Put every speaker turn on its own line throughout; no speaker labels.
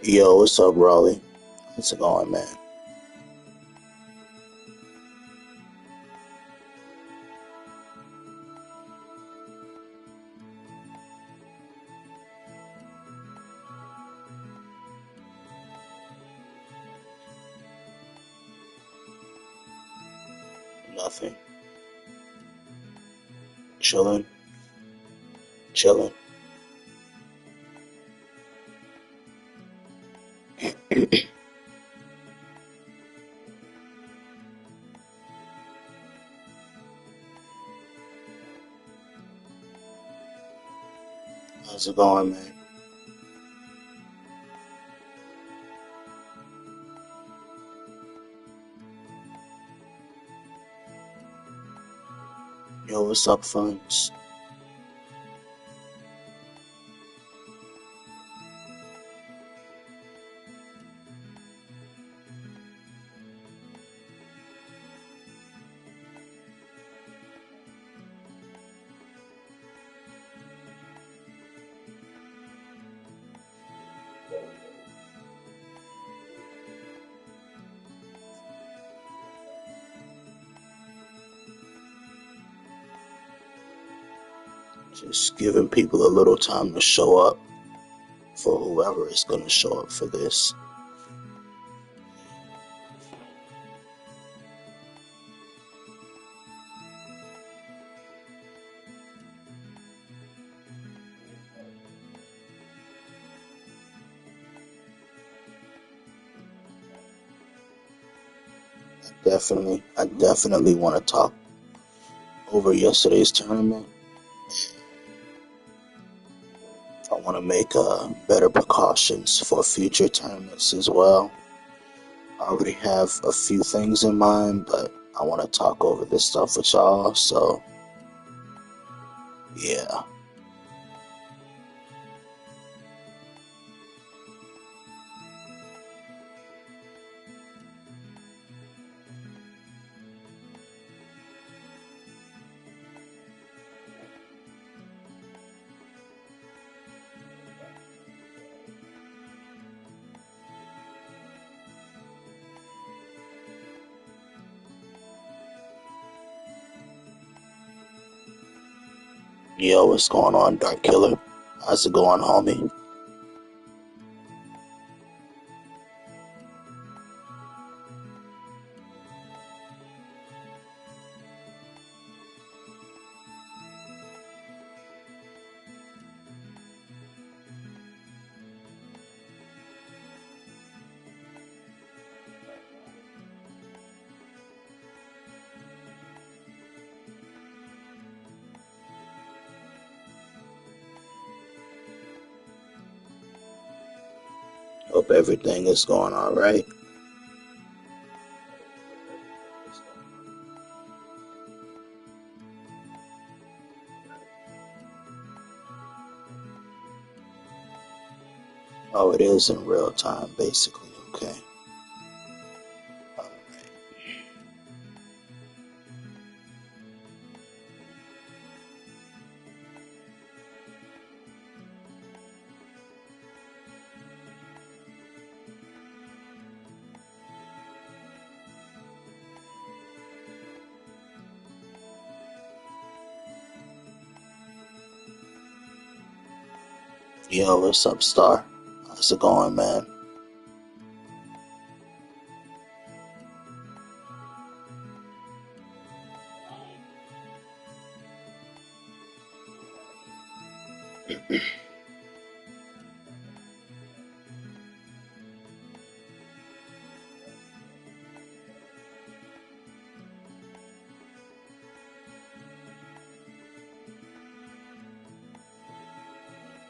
Yo, what's up, Raleigh? How's it going, man? Nothing. Chilling. Chilling. How's it going, man? Yo, what's up, friends? Just giving people a little time to show up for whoever is going to show up for this. I definitely want to talk over yesterday's tournament. I want to make better precautions for future tournaments as well. I already have a few things in mind, but I want to talk over this stuff with y'all. So, yeah. Yo, what's going on, Dark Killer? How's it going, homie? Hope everything is going all right. Oh, it is in real time, basically. Okay. All right. Yo, what's up, Star? How's it going, man?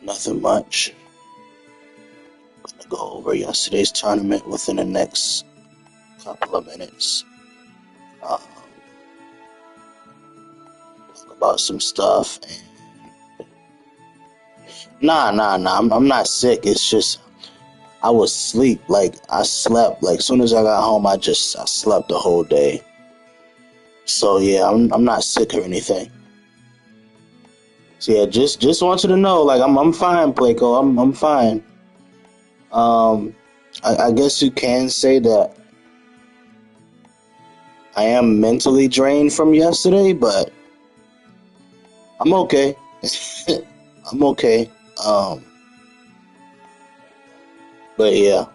Nothing much. Gonna go over yesterday's tournament within the next couple of minutes. Um, talk about some stuff. And nah. I'm not sick. It's just I was asleep. Like I slept. Like as soon as I got home, I slept the whole day. So yeah, I'm not sick or anything. So yeah, just want you to know, like I'm fine, Placo. I'm fine. Um, I guess you can say that I am mentally drained from yesterday, but I'm okay. I'm okay. Um, but yeah,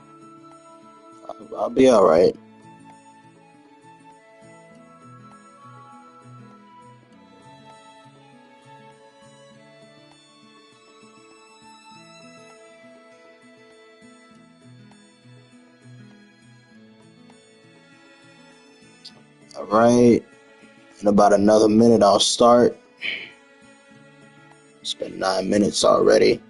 I'll be all right. All right. In about another minute, I'll start. It's been 9 minutes already.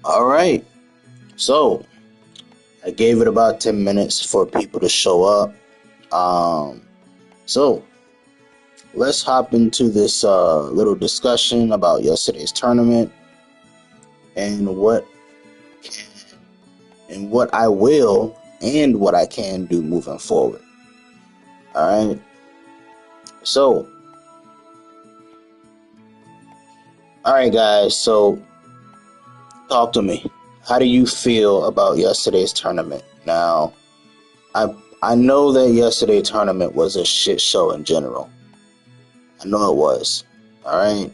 All right. So I gave it about 10 minutes for people to show up. So let's hop into this little discussion about yesterday's tournament and can, what I will and what I can do moving forward. All right. So, all right, guys. So, talk to me. How do you feel about yesterday's tournament? Now, I know that yesterday's tournament was a shit show in general. I know it was. All right.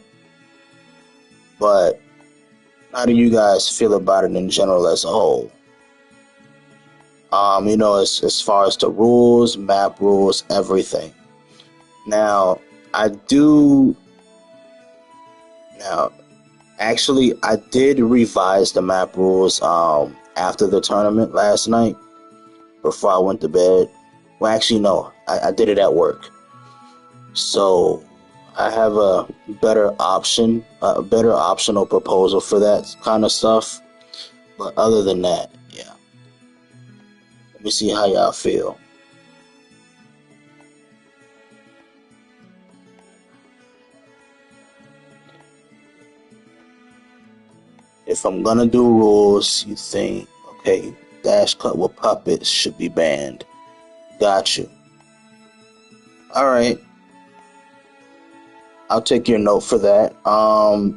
But how do you guys feel about it in general as a whole? As far as the rules, map rules, everything. Now, I do. Now, actually, I did revise the map rules after the tournament last night before I went to bed. Well, actually, no, I did it at work. So I have a better optional proposal for that kind of stuff. But other than that, yeah. Let me see how y'all feel. If I'm gonna do rules, you think, okay, dash cut with puppets should be banned. Got you. All right. I'll take your note for that. How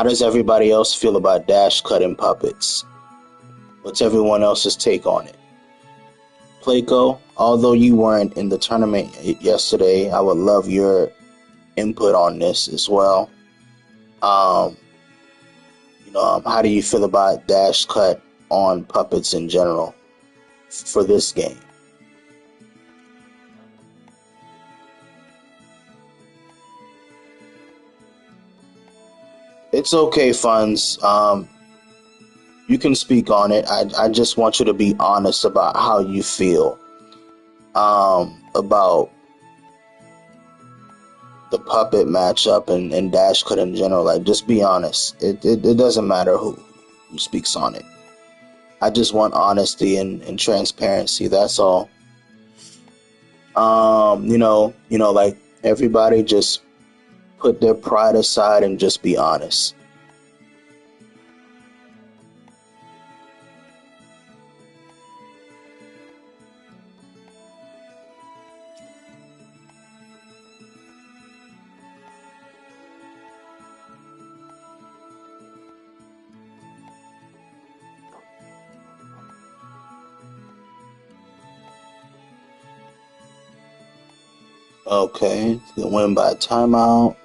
does everybody else feel about dash cut and puppets? What's everyone else's take on it? Playco, although you weren't in the tournament yesterday, I would love your input on this as well. Um, how do you feel about dash cut on puppets in general for this game? It's okay, Funds. You can speak on it. I just want you to be honest about how you feel about the puppet matchup and dash cut in general. Like, just be honest. It doesn't matter who speaks on it. I just want honesty and transparency. That's all. Like, everybody just put their pride aside and just be honest. Okay, you can win by timeout.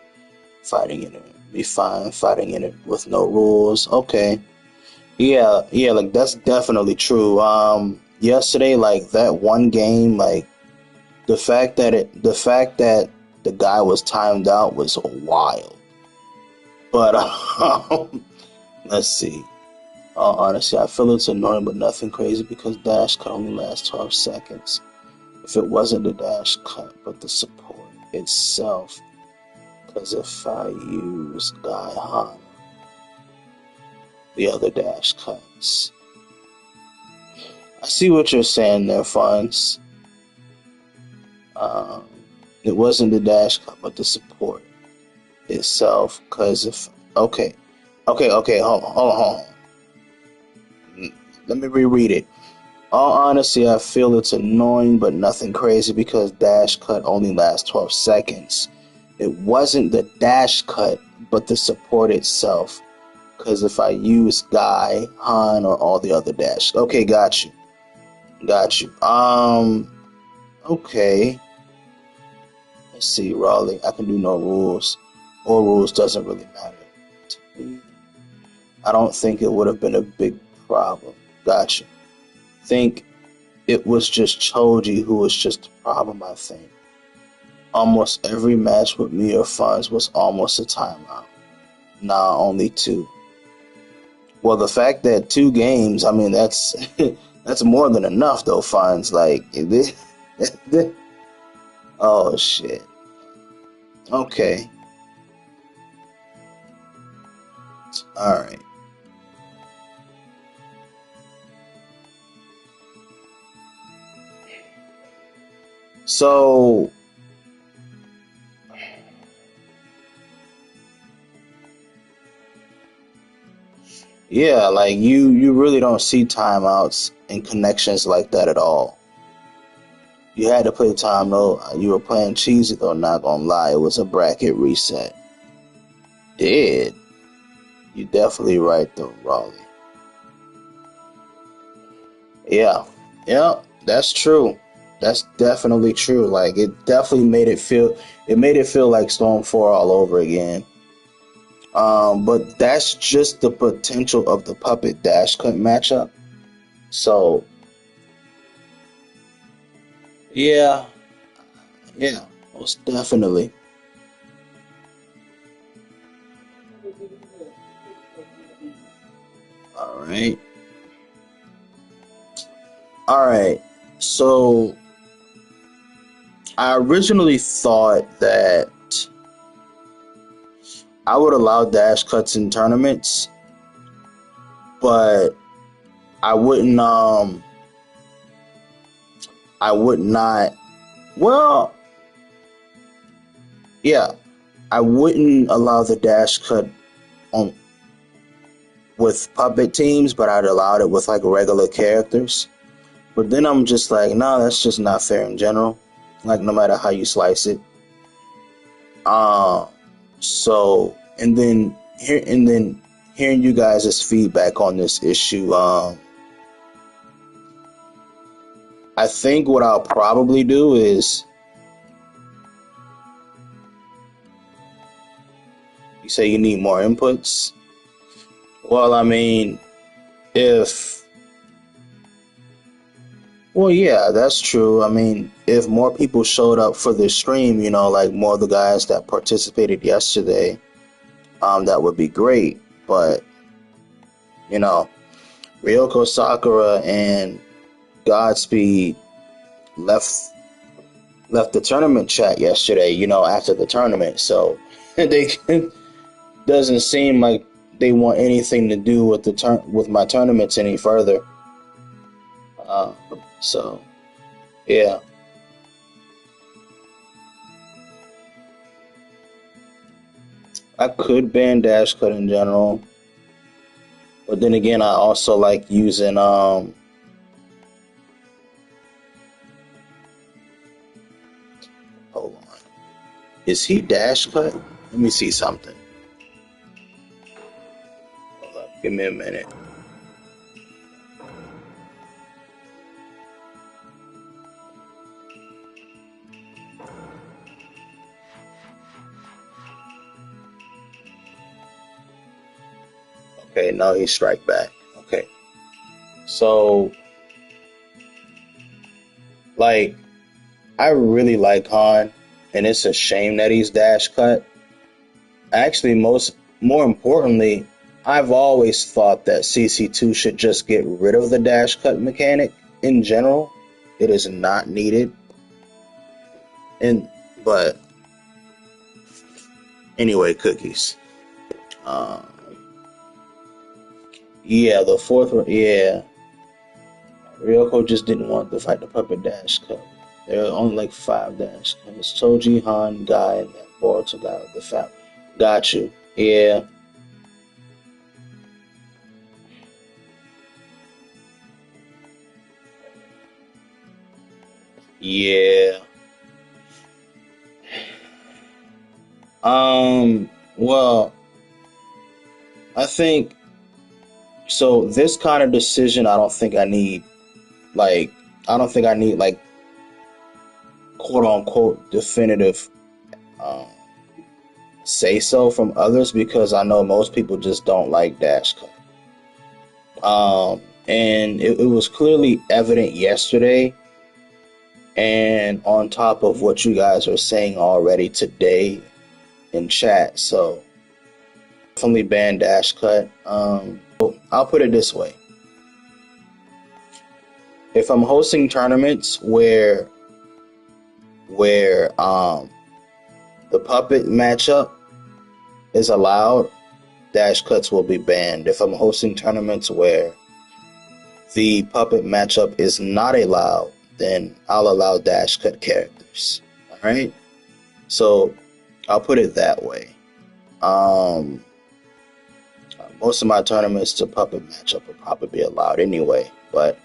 Fighting in it be fine. Fighting in it with no rules. Okay. Yeah, like that's definitely true. Yesterday, like that one game, like the fact that the guy was timed out was wild. But let's see. Honestly, I feel it's annoying, but nothing crazy because dash cut only lasts 12 seconds. If it wasn't the dash cut, but the support itself, because if I use Guy Han, the other dash cuts. I see what you're saying there, Fonz. Um, it wasn't the dash cut, but the support itself. Because if okay, hold on. Let me reread it. All honesty, I feel it's annoying, but nothing crazy because dash cut only lasts 12 seconds. It wasn't the dash cut, but the support itself. Because if I use Guy, Han, or all the other dash. Okay, got you. Got you. Okay. Let's see, Raleigh. I can do no rules. Or rules doesn't really matter to me. I don't think it would have been a big problem. Gotcha. Think it was just Choji who was just the problem, I think. Almost every match with me or Funds was almost a timeout. Nah, only two. Well, the fact that two games, I mean, that's that's more than enough, though, Funds. Like, oh, shit. Okay. All right. So, yeah, like you really don't see timeouts and connections like that at all. You had to play time though. You were playing cheesy though, not gonna lie. It was a bracket reset. Did. You definitely right though, Raleigh. Yeah. Yeah, that's true. That's definitely true. Like it definitely made it feel like Storm 4 all over again. But that's just the potential of the puppet dash cut matchup. So yeah, yeah, most definitely. All right. All right. So I originally thought that I would allow dash cuts in tournaments, but I wouldn't I would not well, yeah, I wouldn't allow the dash cut on with puppet teams, but I'd allow it with like regular characters. But then I'm just like, no, that's just not fair in general. Like no matter how you slice it. Uh, so and then hearing you guys' feedback on this issue, I think what I'll probably do is you say you need more inputs. Well, I mean, if well, yeah, that's true. I mean, if more people showed up for this stream, like more of the guys that participated yesterday, that would be great. But you know, Ryoko Sakura and Godspeed left left the tournament chat yesterday, after the tournament. So they doesn't seem like they want anything to do with with my tournaments any further. Uh, so yeah, I could ban dash cut in general, but then again, I also like using Hold on, is he dash cut? Let me see something. Hold up, give me a minute. Okay, no, he strike back. Okay, so like I really like Han, and it's a shame that he's dash cut. Actually, more importantly, I've always thought that CC2 should just get rid of the dash cut mechanic in general. It is not needed. And but anyway, cookies. Um, yeah, the fourth one. Yeah, Ryoko just didn't want to fight the puppet dash cut. There are only like five dash cuts. Choji, Han, Guy, and then Boruto got the fat. Got you. Yeah, yeah. Well, I think so. This kind of decision, I don't think I need. Like, I don't think I need like quote unquote definitive um, say so from others because I know most people just don't like Dash Cut. And it was clearly evident yesterday, and on top of what you guys are saying already today in chat. So definitely ban Dash Cut. I'll put it this way. If I'm hosting tournaments where the puppet matchup is allowed, Dash Cuts will be banned. If I'm hosting tournaments where the puppet matchup is not allowed, then I'll allow Dash Cut characters. All right? So I'll put it that way. Most of my tournaments, the puppet matchup will probably be allowed anyway, but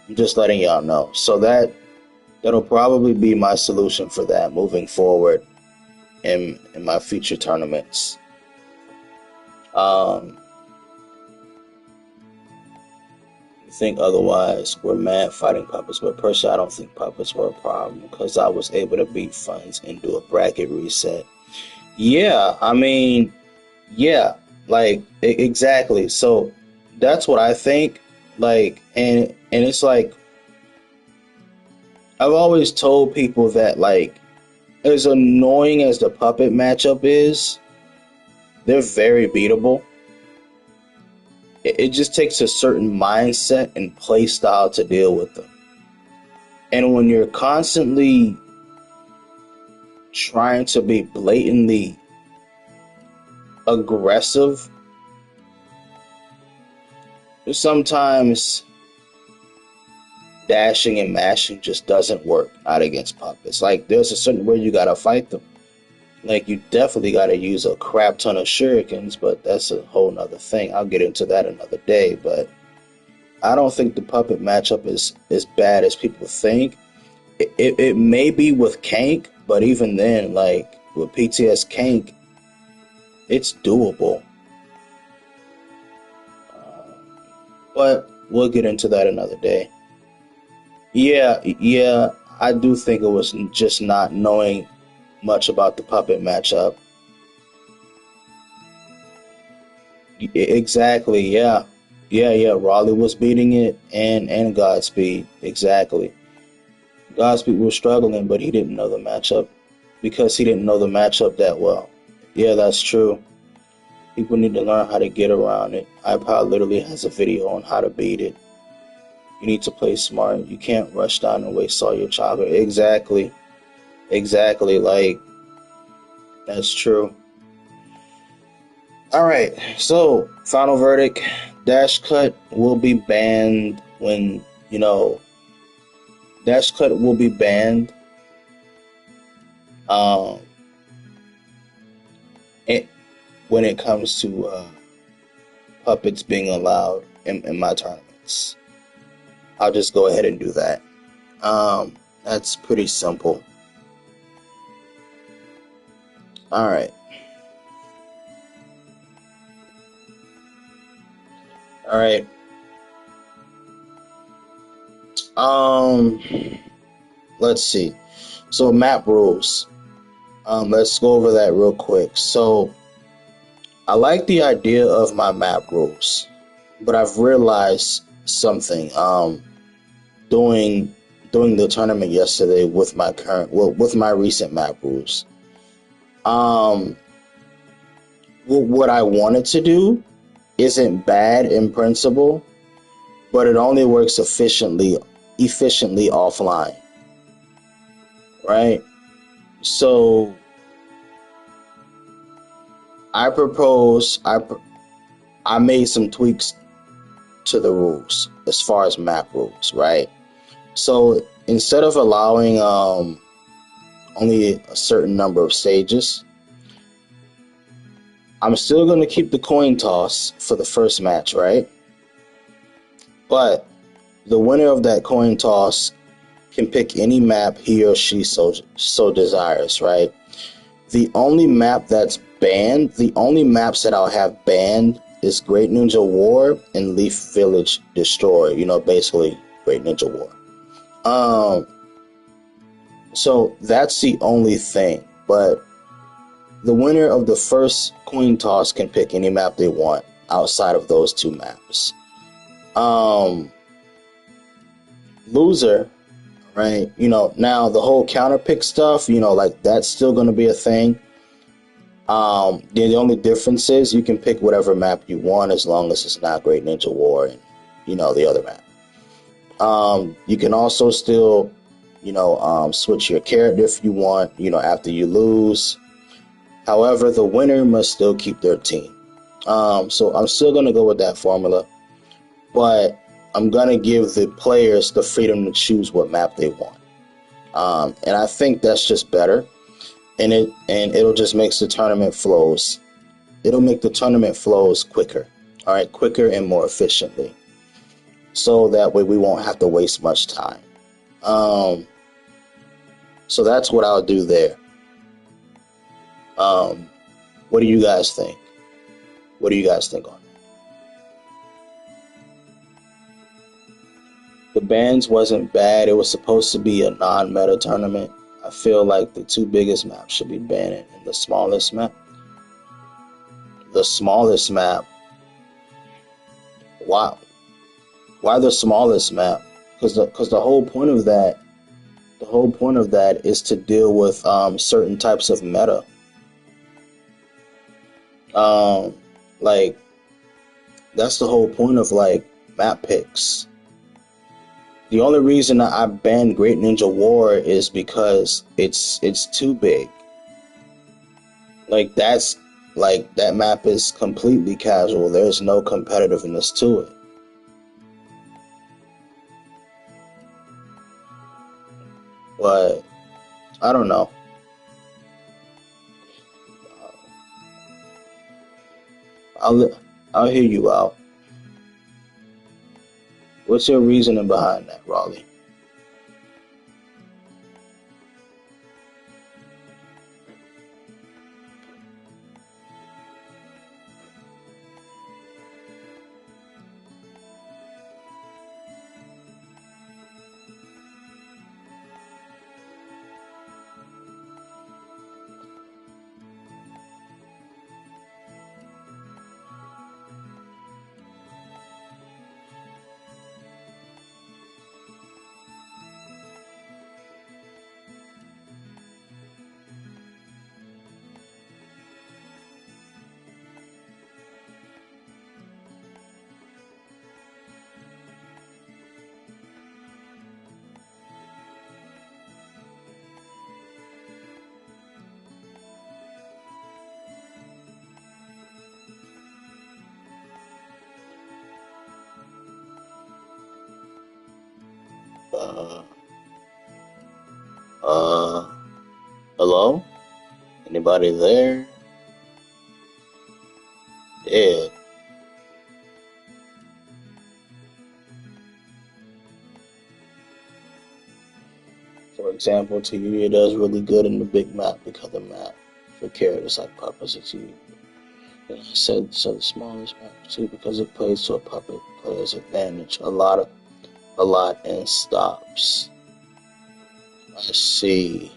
I'm just letting y'all know. So that'll probably be my solution for that moving forward in my future tournaments. Think otherwise, we're mad fighting puppets, but personally I don't think puppets were a problem because I was able to beat funds and do a bracket reset. Yeah, I mean, yeah, like exactly. So that's what I think. Like, and it's like I've always told people that, like, as annoying as the puppet matchup is, they're very beatable. It just takes a certain mindset and play style to deal with them. And when you're constantly trying to be blatantly aggressive, sometimes dashing and mashing just doesn't work out against puppets. Like, there's a certain way you gotta fight them. Like, you definitely gotta use a crap ton of shurikens, but that's a whole nother thing. I'll get into that another day, but I don't think the puppet matchup is as bad as people think. It may be with Kank, but even then, like, with PTS Kank, it's doable. But we'll get into that another day. Yeah, I do think it was just not knowing much about the puppet matchup. Exactly, yeah. Raleigh was beating it, and Godspeed, exactly. Godspeed was struggling, but he didn't know the matchup because he didn't know the matchup that well. Yeah, that's true. People need to learn how to get around it. iPod literally has a video on how to beat it. You need to play smart. You can't rush down and waste all your chocolate. Exactly. Like, that's true. All right. So, final verdict: Dash Cut will be banned when Dash Cut will be banned. When it comes to puppets being allowed in my tournaments, I'll just go ahead and do that. That's pretty simple. All right. Let's see. So map rules. Let's go over that real quick. So I like the idea of my map rules, but I've realized something. Doing the tournament yesterday with with my recent map rules. What I wanted to do isn't bad in principle, but it only works efficiently offline, right? So I made some tweaks to the rules as far as map rules, right? So instead of allowing only a certain number of stages, I'm still going to keep the coin toss for the first match, right? But the winner of that coin toss can pick any map he or she so desires, right? The only map that's banned, the only maps that I'll have banned is Great Ninja War and Leaf Village Destroy, basically Great Ninja War. So that's the only thing. But the winner of the first coin toss can pick any map they want outside of those two maps. Um, Loser, right? Now the whole counter pick stuff, like that's still going to be a thing. The only difference is you can pick whatever map you want as long as it's not Great Ninja War and the other map. You can also still, switch your character if you want, after you lose. However, the winner must still keep their team. So I'm still gonna go with that formula, but I'm gonna give the players the freedom to choose what map they want. And I think that's just better, and it'll just makes the tournament flows. It'll make the tournament flows quicker, all right, quicker and more efficiently. So that way we won't have to waste much time. So that's what I'll do there. What do you guys think? What do you guys think on that? The bans wasn't bad. It was supposed to be a non-meta tournament. I feel like the two biggest maps should be banned and the smallest map. The smallest map. Wow. Why the smallest map? Because the whole point of that, is to deal with certain types of meta. Like that's the whole point of like map picks. The only reason I banned Great Ninja War is because it's too big. Like that map is completely casual. There's no competitiveness to it. But I don't know. I'll hear you out. What's your reasoning behind that, Raleigh? Uh, uh, Hello? Anybody there? Dead. For example, Tayuya does really good in the big map because the map for characters like puppets and Tayuya. And I said so the smallest map too because it plays to a puppet player's advantage a lot and stops. I see.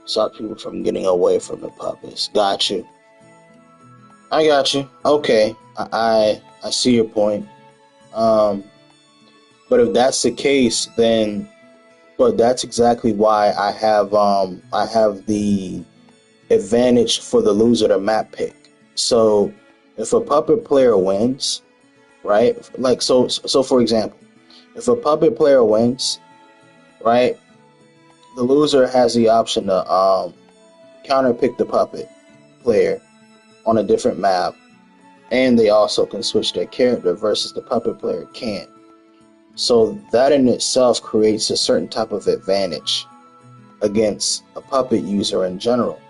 Stop people from getting away from the puppets. Got you. I got you. Okay. I see your point. Um, but if that's the case, then but that's exactly why I have the advantage for the loser to map pick. So if a puppet player wins, right? Like so for example, if a puppet player wins, right, the loser has the option to counter pick the puppet player on a different map, and they also can switch their character versus the puppet player can't. So that in itself creates a certain type of advantage against a puppet user in general.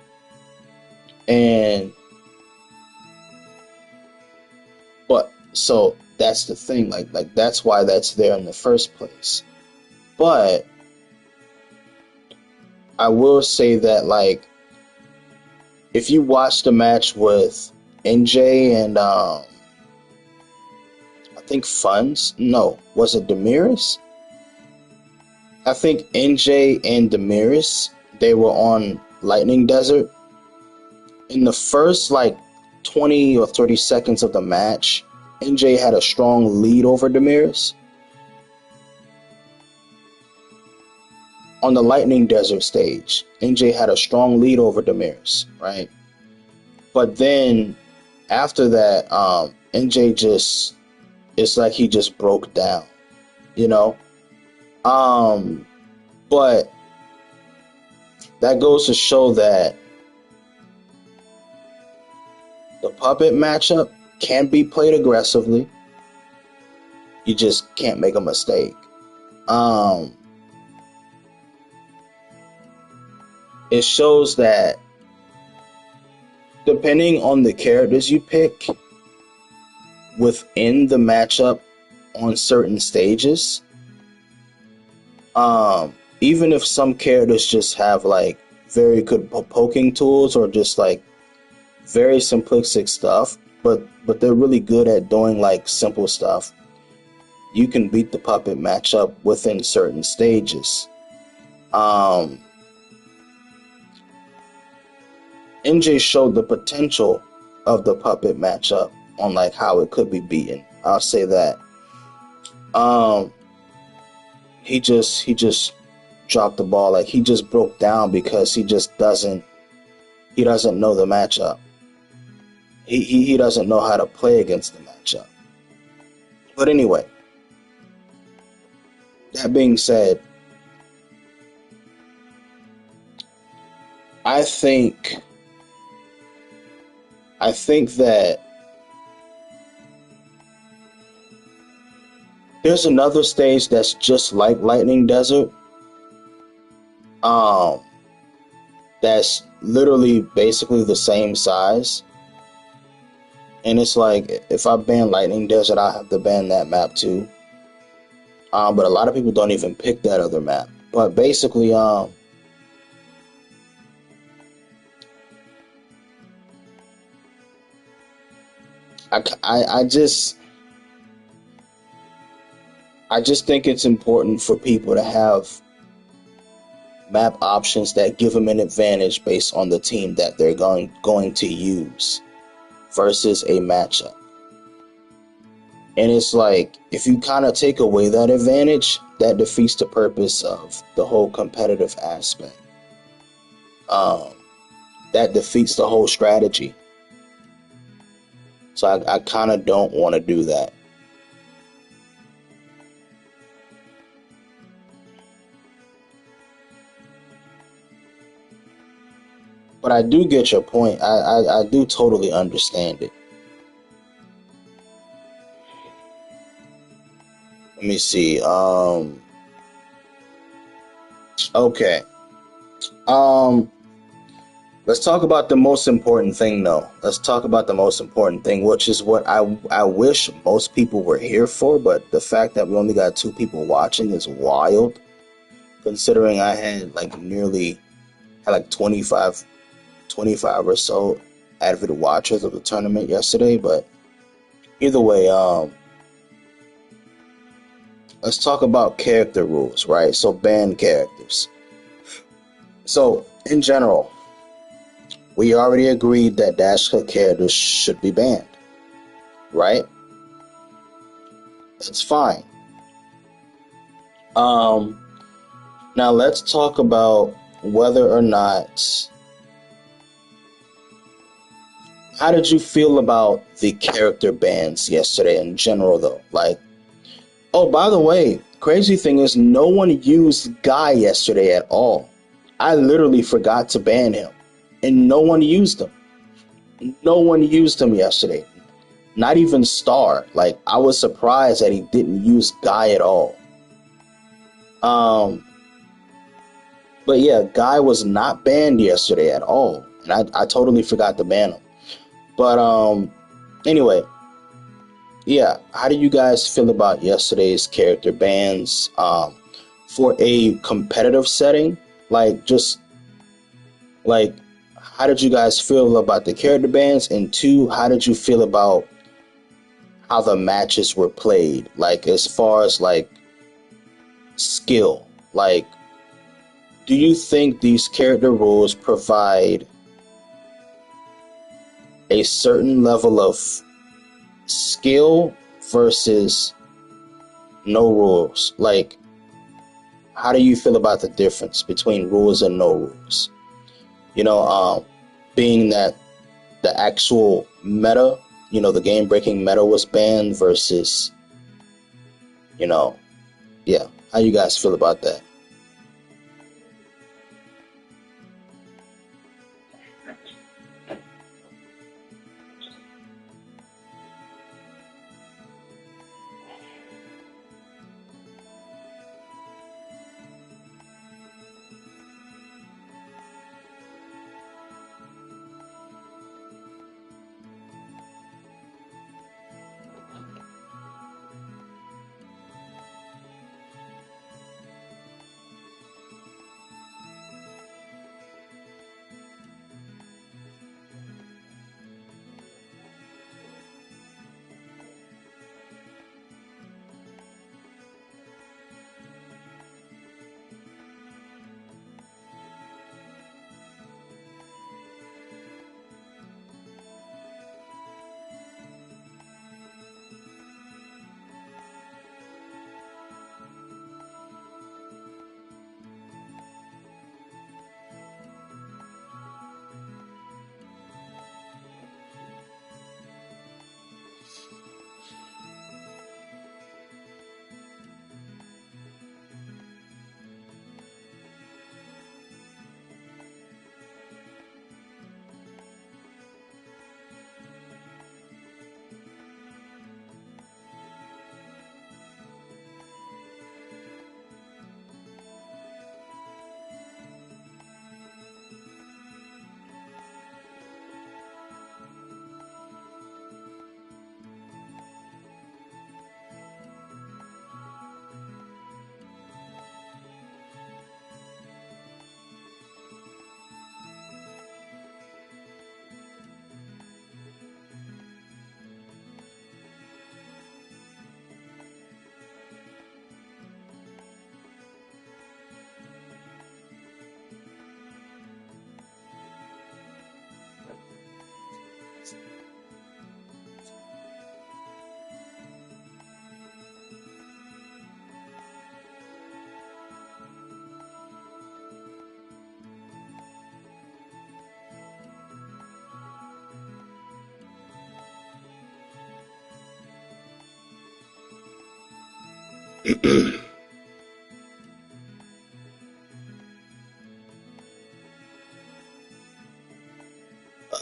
And but so that's the thing, like that's why that's there in the first place. But I will say that like if you watch the match with NJ and I think Funds, no, was it Demiris? I think NJ and Demiris, they were on Lightning Desert. In the first like 20 or 30 seconds of the match, NJ had a strong lead over Demirs. On the Lightning Desert stage, NJ had a strong lead over Demirs, right? But then after that, NJ just, it's like he just broke down, you know? But that goes to show that the puppet matchup can be played aggressively. You just can't make a mistake. It shows that depending on the characters you pick within the matchup on certain stages, even if some characters just have like very good poking tools or just like very simplistic stuff, but they're really good at doing like simple stuff, you can beat the puppet matchup within certain stages. NJ showed the potential of the puppet matchup on like how it could be beaten. I'll say that. He just dropped the ball. Like he just broke down because he doesn't know the matchup. He doesn't know how to play against the matchup. But anyway, that being said, I think that there's another stage that's just like Lightning Desert. That's literally basically the same size. And it's like, if I ban Lightning Desert, I have to ban that map too. But a lot of people don't even pick that other map. But basically, I just think it's important for people to have map options that give them an advantage based on the team that they're going to use versus a matchup. And it's like, if you kind of take away that advantage, that defeats the purpose of the whole competitive aspect. That defeats the whole strategy. So I kind of don't want to do that. But I do get your point. I do totally understand it. Let me see. Okay. Let's talk about the most important thing, though. Let's talk about the most important thing, which is what I wish most people were here for, but the fact that we only got 2 people watching is wild, considering I had like 25 or so avid watchers of the tournament yesterday. But either way, let's talk about character rules, right? So ban characters. So in general, we already agreed that Dashka characters should be banned, right? That's fine. Now let's talk about whether or not. How did you feel about the character bans yesterday in general, though? Like, oh, by the way, crazy thing is no one used Guy yesterday at all. I literally forgot to ban him, and no one used him. No one used him yesterday. Not even Star. Like, I was surprised that he didn't use Guy at all. But yeah, Guy was not banned yesterday at all, and I totally forgot to ban him. But anyway, yeah, how do you guys feel about yesterday's character bans for a competitive setting? Like, just like, how did you guys feel about the character bans? And 2, how did you feel about how the matches were played? Like, as far as like skill, like Do you think these character rules provide a certain level of skill versus no rules? Like, how do you feel about the difference between rules and no rules? You know, being that the actual meta, the game breaking meta was banned versus, you know, yeah. How you guys feel about that?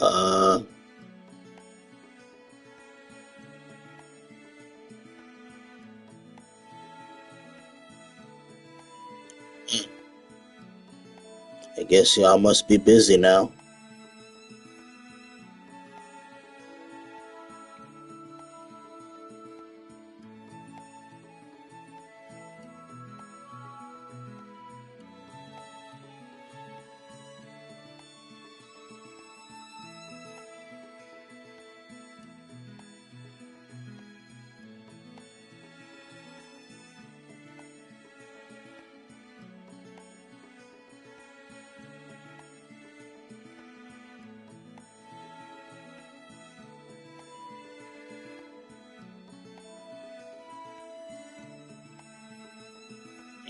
uh, I guess y'all must be busy now.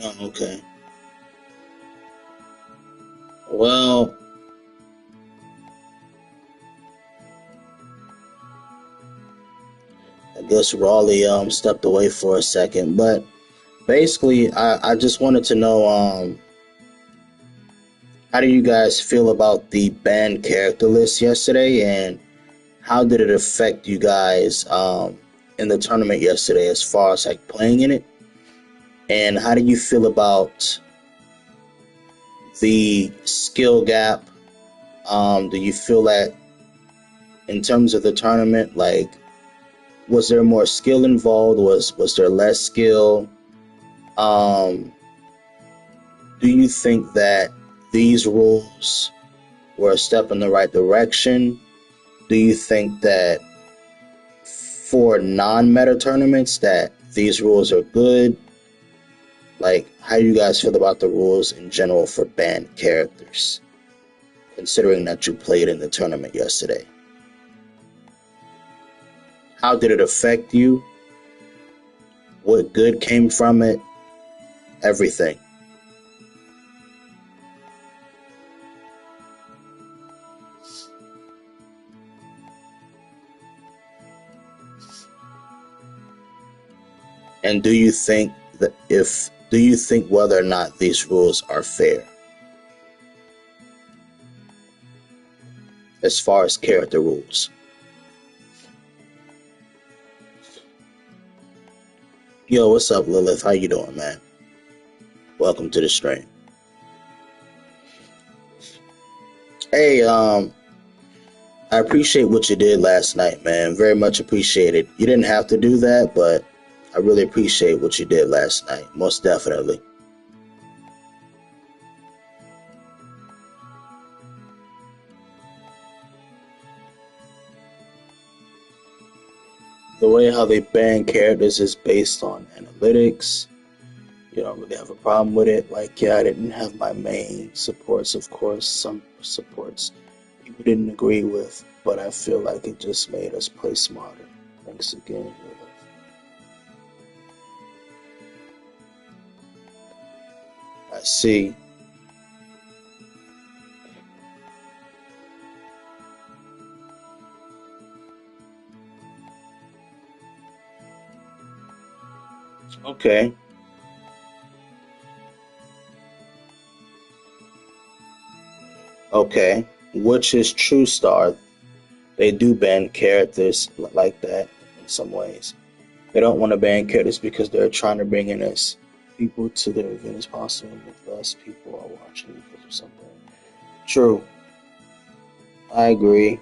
Oh, okay. Well, I guess Raleigh stepped away for a second, but basically, I just wanted to know how do you guys feel about the banned character list yesterday, and how did it affect you guys in the tournament yesterday as far as like playing in it? And how do you feel about the skill gap? Do you feel that in terms of the tournament, like was there more skill involved? Was there less skill? Um, do you think that these rules were a step in the right direction? Do you think that for non-meta tournaments that these rules are good? Like, how you guys feel about the rules in general for banned characters, considering that you played in the tournament yesterday? How did it affect you? What good came from it? Everything. And do you think whether or not these rules are fair as far as character rules? Yo, what's up, Lilith? How you doing, man? Welcome to the stream. Hey, I appreciate what you did last night, man. Very much appreciated. You didn't have to do that, but I really appreciate what you did last night. Most definitely. The way how they ban characters is based on analytics. You don't really have a problem with it. Like, yeah, I didn't have my main supports, of course. Some supports people didn't agree with, but I feel like it just made us play smarter. Thanks again, Lilith. I see. Okay. Okay. Which is True Star. They do ban characters like that in some ways. They don't want to ban characters because they're trying to bring in as people to their event as possible, and less people are watching because of something. True. I agree.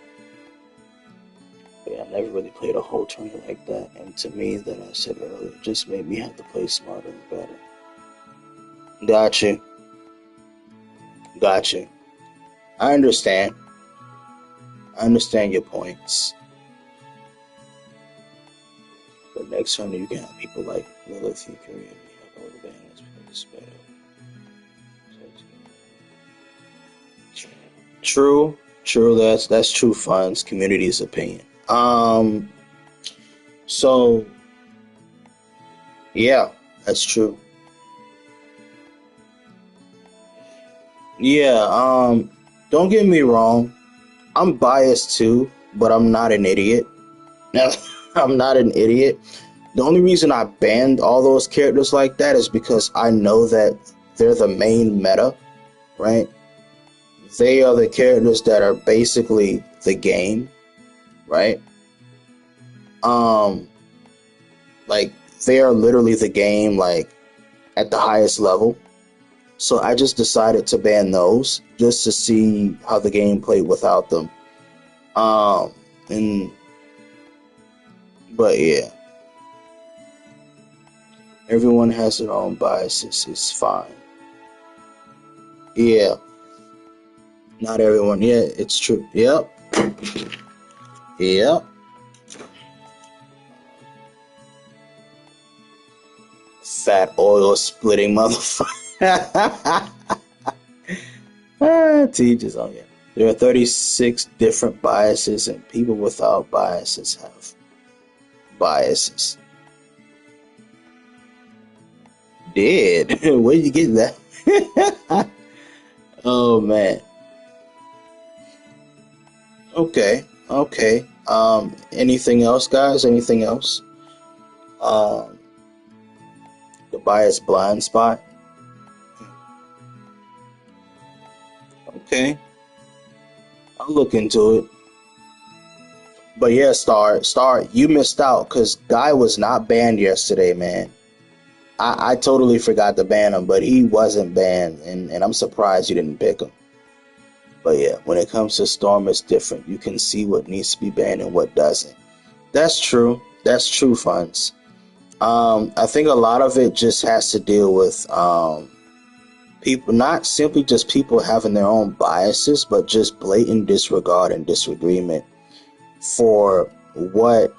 But yeah, I never really played a whole tournament like that. And to me, that I said earlier, it just made me have to play smarter and better. Got you. Got you. I understand. I understand your points. But next time you can have people like Lilith and Fury and me up over the balance because it's better. True, true. That's true. Fun's community's opinion. So yeah, that's true. Yeah. Don't get me wrong. I'm biased too, but I'm not an idiot. I'm not an idiot. The only reason I banned all those characters like that is because I know that they're the main meta, right? They are the characters that are basically the game, right? Um, like they are literally the game, like at the highest level. So I just decided to ban those just to see how the game played without them. Um, and but yeah, everyone has their own biases. It's fine. Yeah, not everyone. Yeah, it's true. Yep, yep. Fat oil splitting motherfucker. Teachers on yeah. There are 36 different biases, and people without biases have biases. Did where you get that? Oh man. Okay. Okay. Anything else, guys? Anything else? Um. The bias blind spot. Okay. I'll look into it. But yeah, Star, you missed out because Guy was not banned yesterday, man. I totally forgot to ban him, but he wasn't banned, and I'm surprised you didn't pick him. But yeah, when it comes to Storm, it's different. You can see what needs to be banned and what doesn't. That's true. That's true, funds. I think a lot of it just has to deal with people, not simply just people having their own biases, but just blatant disregard and disagreement for what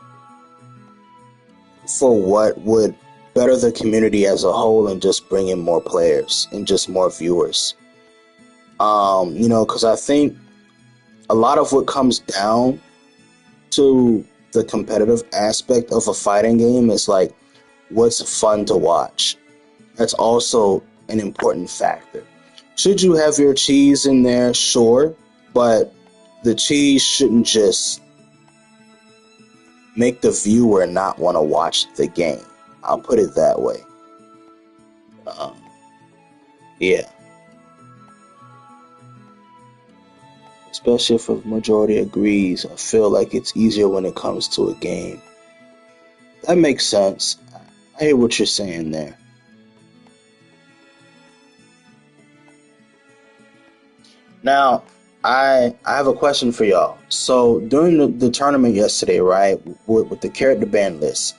would better the community as a whole and just bring in more players and just more viewers. Because I think a lot of what comes down to the competitive aspect of a fighting game is like what's fun to watch. That's also an important factor. Should you have your cheese in there? Sure, but the cheese shouldn't just make the viewer not want to watch the game. I'll put it that way. Um, yeah, especially if the majority agrees. I feel like it's easier when it comes to a game. That makes sense. I hear what you're saying there. Now, I have a question for y'all. So during the tournament yesterday, right, with the character ban list,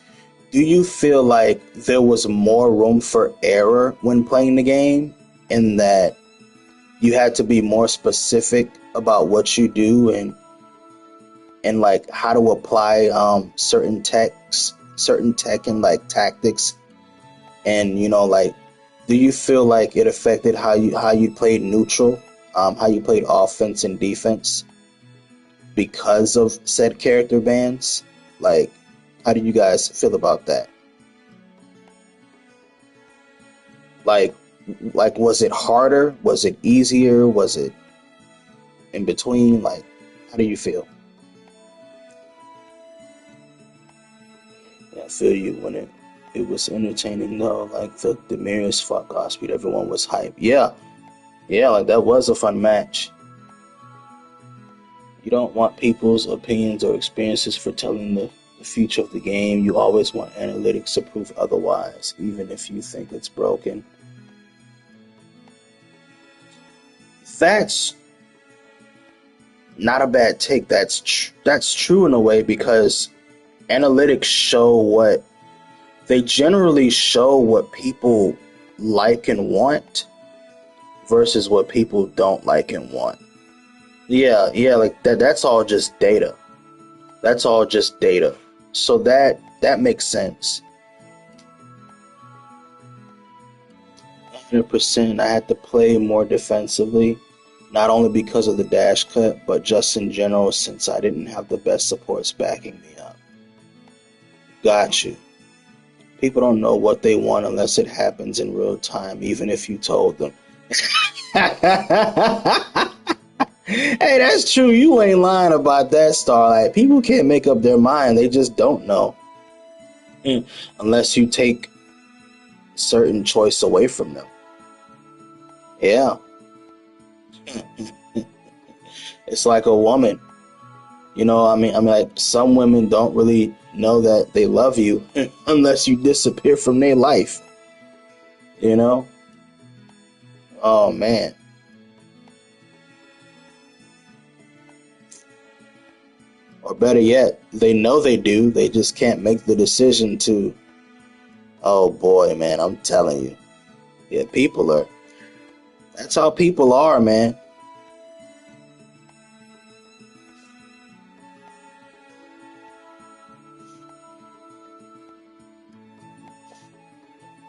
do you feel like there was more room for error when playing the game, in that you had to be more specific about what you do and like how to apply certain tech and like tactics, and like do you feel like it affected how you played neutral, how you played offense and defense because of said character bans? Like, how do you guys feel about that? Like, was it harder? Was it easier? Was it in between? Like, how do you feel? Yeah, I feel you when it was entertaining though. Like the Marius fought Godspeed, everyone was hyped. Yeah, yeah, like that was a fun match. You don't want people's opinions or experiences for telling the future of the game. You always want analytics to prove otherwise, even if you think it's broken. That's not a bad take. That's true in a way, because analytics show what they generally show what people like and want versus what people don't like and want. Yeah, yeah, like that's all just data. That's all just data. So that makes sense. 100%. I had to play more defensively, not only because of the dash cut, but just in general since I didn't have the best supports backing me up. Got you. People don't know what they want unless it happens in real time, even if you told them. Hey, that's true. You ain't lying about that, Starlight. People can't make up their mind. They just don't know. Unless you take certain choice away from them. Yeah. It's like a woman. I mean, like some women don't really know that they love you unless you disappear from their life. You know? Oh man. Or better yet, they know they do. They just can't make the decision to. Oh boy, man, I'm telling you. Yeah, people are. That's how people are, man.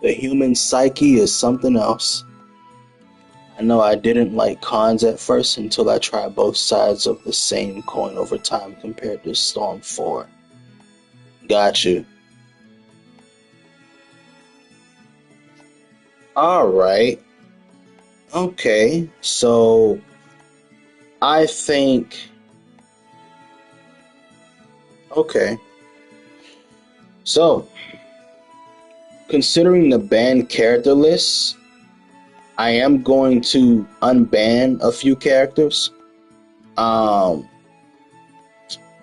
The human psyche is something else. I know I didn't like cons at first until I tried both sides of the same coin over time compared to Storm 4. Got you. Alright. Okay. So I think. Okay. So, considering the banned character list, I am going to unban a few characters. Um,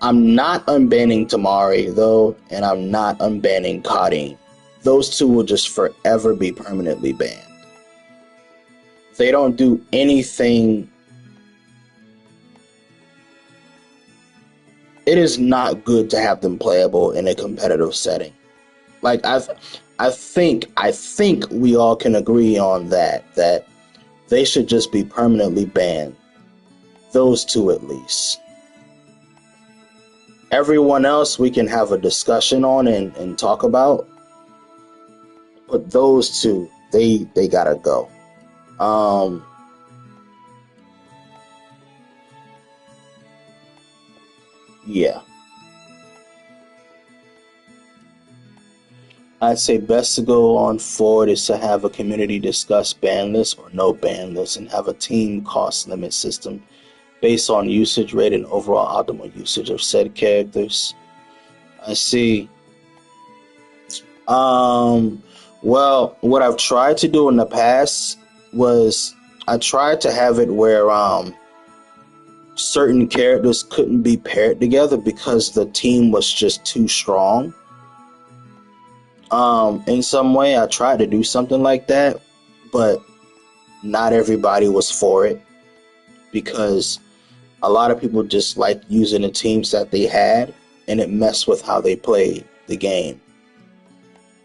I'm not unbanning Tamari though, and I'm not unbanning Kadin. Those two will just forever be permanently banned. They don't do anything. It is not good to have them playable in a competitive setting. Like I think we all can agree on that they should just be permanently banned. Those two at least. Everyone else we can have a discussion on and talk about. But those two, they gotta go. Um, yeah, I'd say best to go on forward is to have a community discuss ban lists or no ban lists and have a team cost limit system based on usage rate and overall optimal usage of said characters. I see. Um, well, what I've tried to do in the past was I tried to have it where certain characters couldn't be paired together because the team was just too strong. In some way, I tried to do something like that, but not everybody was for it because a lot of people just like using the teams that they had, and it messed with how they played the game.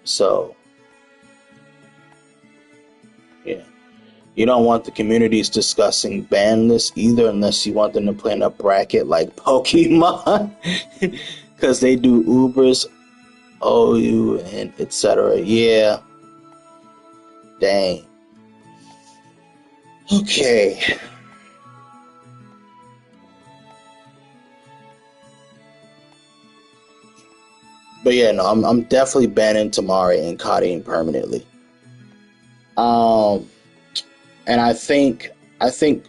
So, yeah. You don't want the communities discussing ban lists either unless you want them to play in a bracket like Pokemon. Because they do Ubers, OU, and etc. Yeah, dang. Okay. But yeah, no, I'm definitely banning Tamari and Cotting permanently. Um, and I think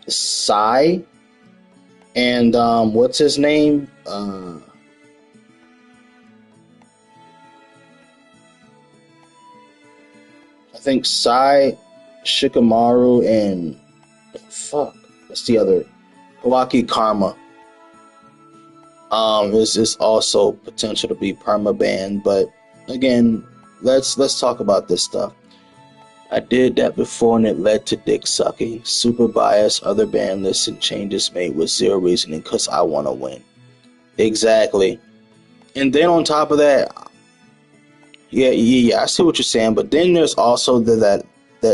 Sai and what's his name? I think Sai, Shikamaru, and fuck, what's the other? Kawaki Karma. Is also potential to be perma banned, but again, let's talk about this stuff. I did that before and it led to dick sucking, super bias, other ban lists, and changes made with zero reasoning because I want to win. Exactly. And then on top of that, yeah, I see what you're saying, but then there's also that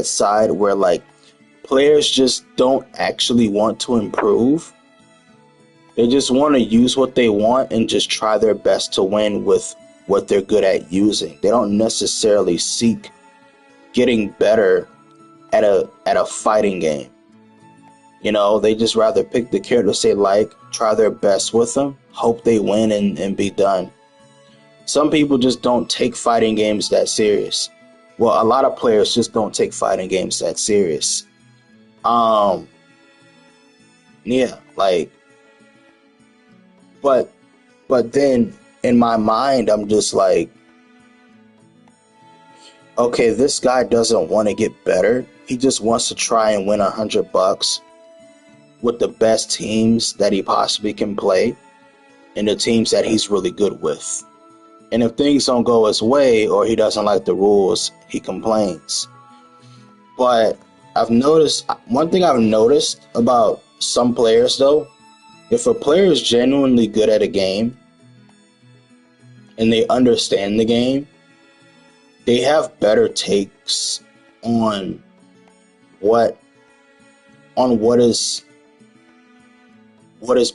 side where like players just don't actually want to improve. They just want to use what they want and just try their best to win with what they're good at using. They don't necessarily seek getting better at a fighting game. You know, they just rather pick the characters they like, try their best with them, hope they win and be done. Some people just don't take fighting games that serious. Well, a lot of players just don't take fighting games that serious. Um, yeah, like, but but then in my mind, I'm just like, okay, this guy doesn't want to get better. He just wants to try and win $100 with the best teams that he possibly can play and the teams that he's really good with. And if things don't go his way or he doesn't like the rules, he complains. But one thing I've noticed about some players though, if a player is genuinely good at a game and they understand the game, they have better takes on what what is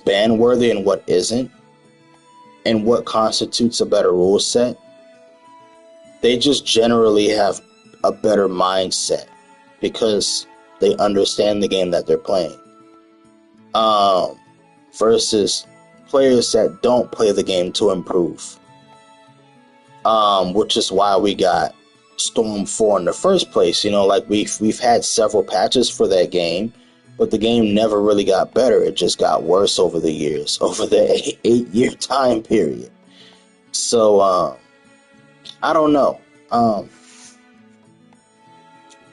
ban worthy and what isn't, and what constitutes a better rule set. They just generally have a better mindset because they understand the game that they're playing. Um, versus players that don't play the game to improve. Which is why we got Storm 4 in the first place. You know, like we've had several patches for that game, but the game never really got better. It just got worse over the years, over the 8 year time period. So I don't know. Um,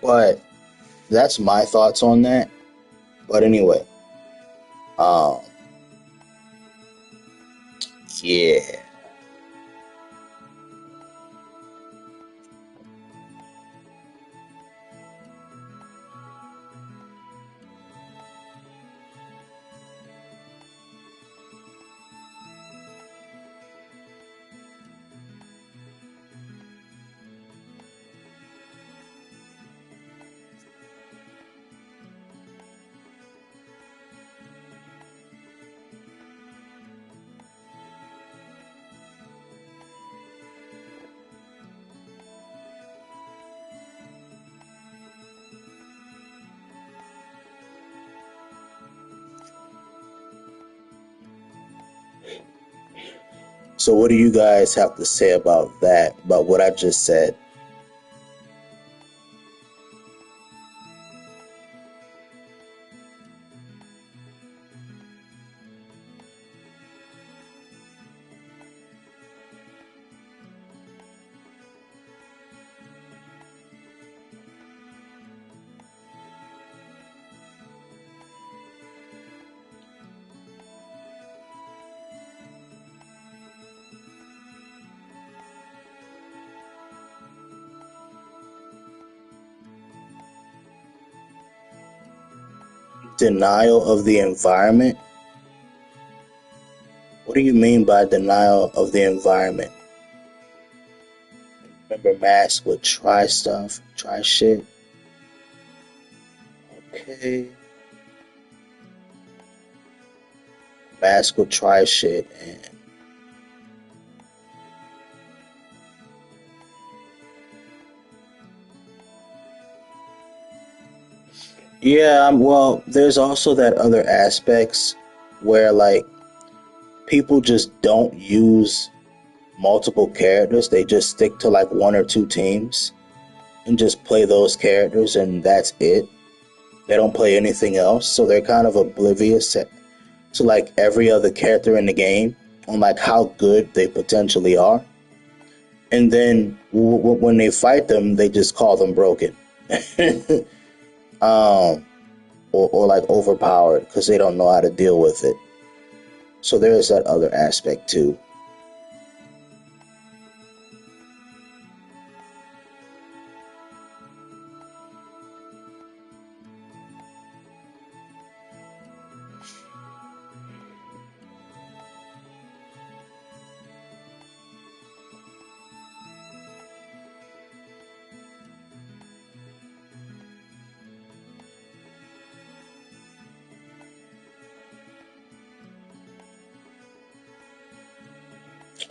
but that's my thoughts on that. But anyway, um, yeah. So what do you guys have to say about that? About what I just said? Denial of the environment? What do you mean by denial of the environment? Remember, Mask would try stuff, try shit. Okay, Mask would try shit, and yeah, well, there's also that other aspects where like people just don't use multiple characters. They just stick to like one or two teams and just play those characters, and that's it. They don't play anything else, so they're kind of oblivious to like every other character in the game on like how good they potentially are. And then when they fight them, they just call them broken, um, or like overpowered because they don't know how to deal with it. So there is that other aspect too.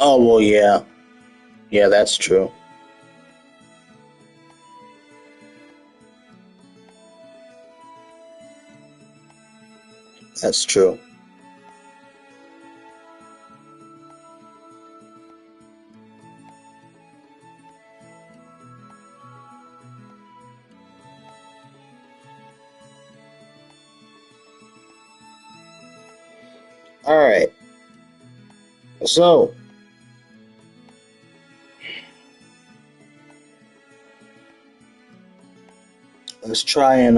Oh well, yeah, yeah, that's true. That's true. All right, so let's try and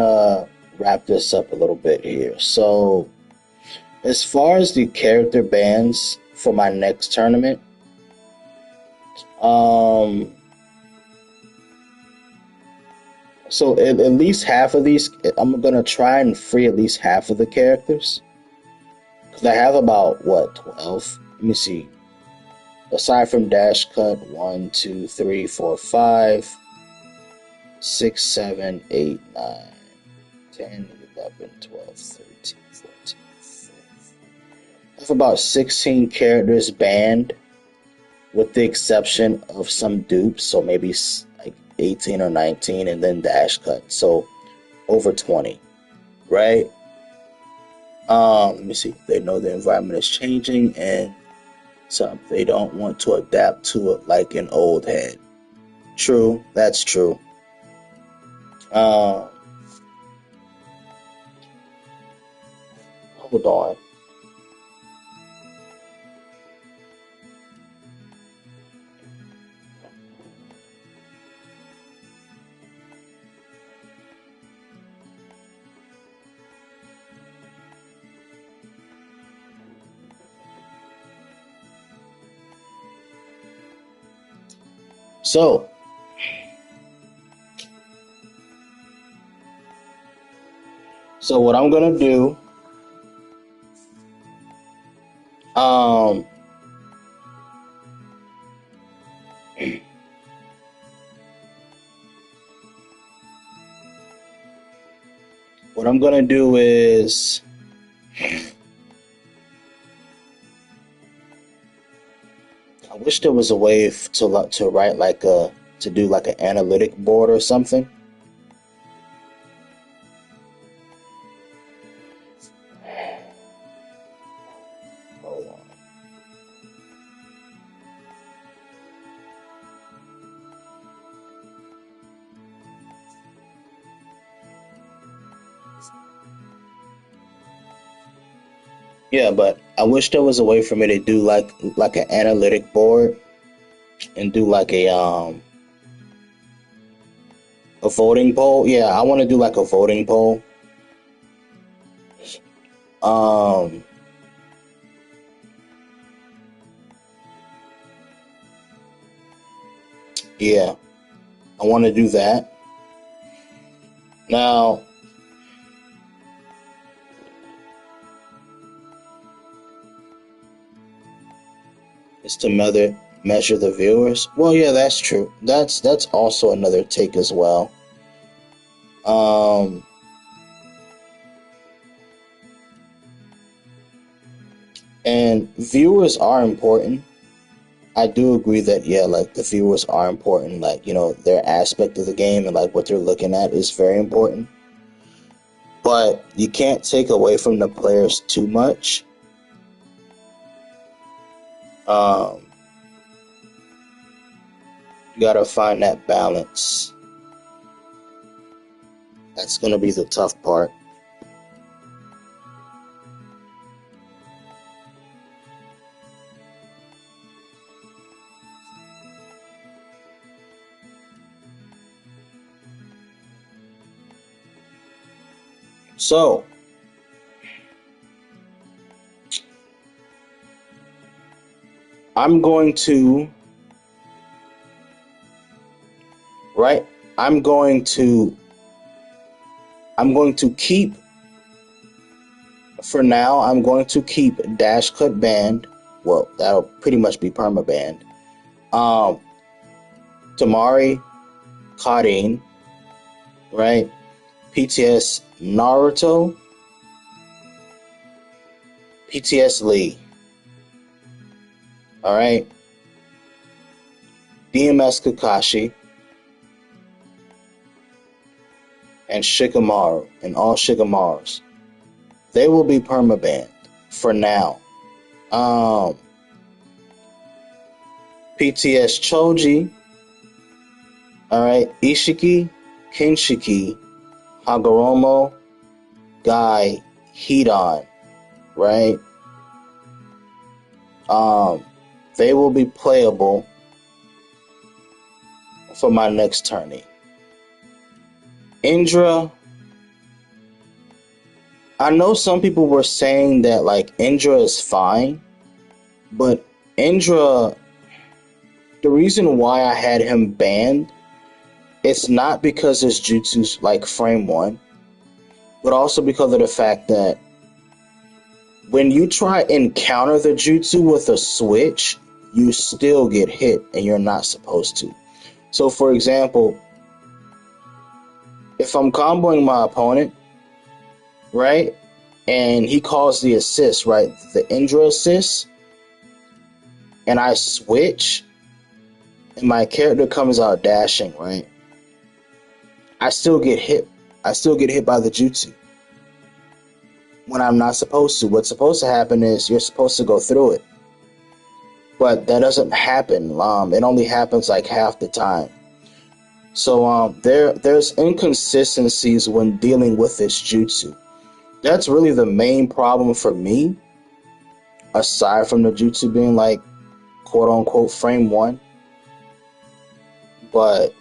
wrap this up a little bit here. So as far as the character bans for my next tournament, um, so at least half of these, I'm gonna try and free at least half of the characters. Cause I have about what 12? Let me see. Aside from Dash Cut, 1, 2, 3, 4, 5, 6, 7, 8, 9, 10, 11, 12, 13, 14. I have about 16 characters banned, with the exception of some dupes, so maybe like 18 or 19, and then Dash Cut, so over 20, right? Let me see. They know the environment is changing, and so they don't want to adapt to it like an old head. True, that's true. Um, Hold on. So, so what I'm gonna do, um, what I'm gonna do is, I wish there was a way to write like a to do like an analytic board or something. Hold on. Yeah, but I wish there was a way for me to do like an analytic board and do like a voting poll. Yeah, I want to do like a voting poll. Um, yeah, I want to do that. Now, it's to measure the viewers. Well, yeah, that's true. That's also another take as well. Um, and viewers are important. I do agree that yeah, like the viewers are important. Like their aspect of the game and like what they're looking at is very important. But you can't take away from the players too much. Um, you gotta find that balance. That's gonna be the tough part. So, I'm going to right. I'm going to I'm going to keep for now. I'm going to keep Dash Cut banned. Well, that'll pretty much be perma banned. Um, Tamari, Karin, right? PTS Naruto, PTS Lee. All right. DMS Kakashi and Shikamaru and all Shikamarus. They will be permabanned for now. Um, PTS Choji, all right, Ishiki, Kinshiki, Hagoromo, Guy, Hidan, right? They will be playable for my next tourney. Indra, I know some people were saying that like Indra is fine, but Indra, the reason why I had him banned, it's not because his jutsu's like frame one, but also because of the fact that when you try and counter the jutsu with a switch, you still get hit and you're not supposed to. So for example, if I'm comboing my opponent, right, and he calls the assist, right, the Indra assist, and I switch, and my character comes out dashing, right, I still get hit. I still get hit by the jutsu when I'm not supposed to. What's supposed to happen is you're supposed to go through it, but that doesn't happen. It only happens like half the time. So there's inconsistencies when dealing with this jutsu. That's really the main problem for me, aside from the jutsu being like quote unquote frame one. But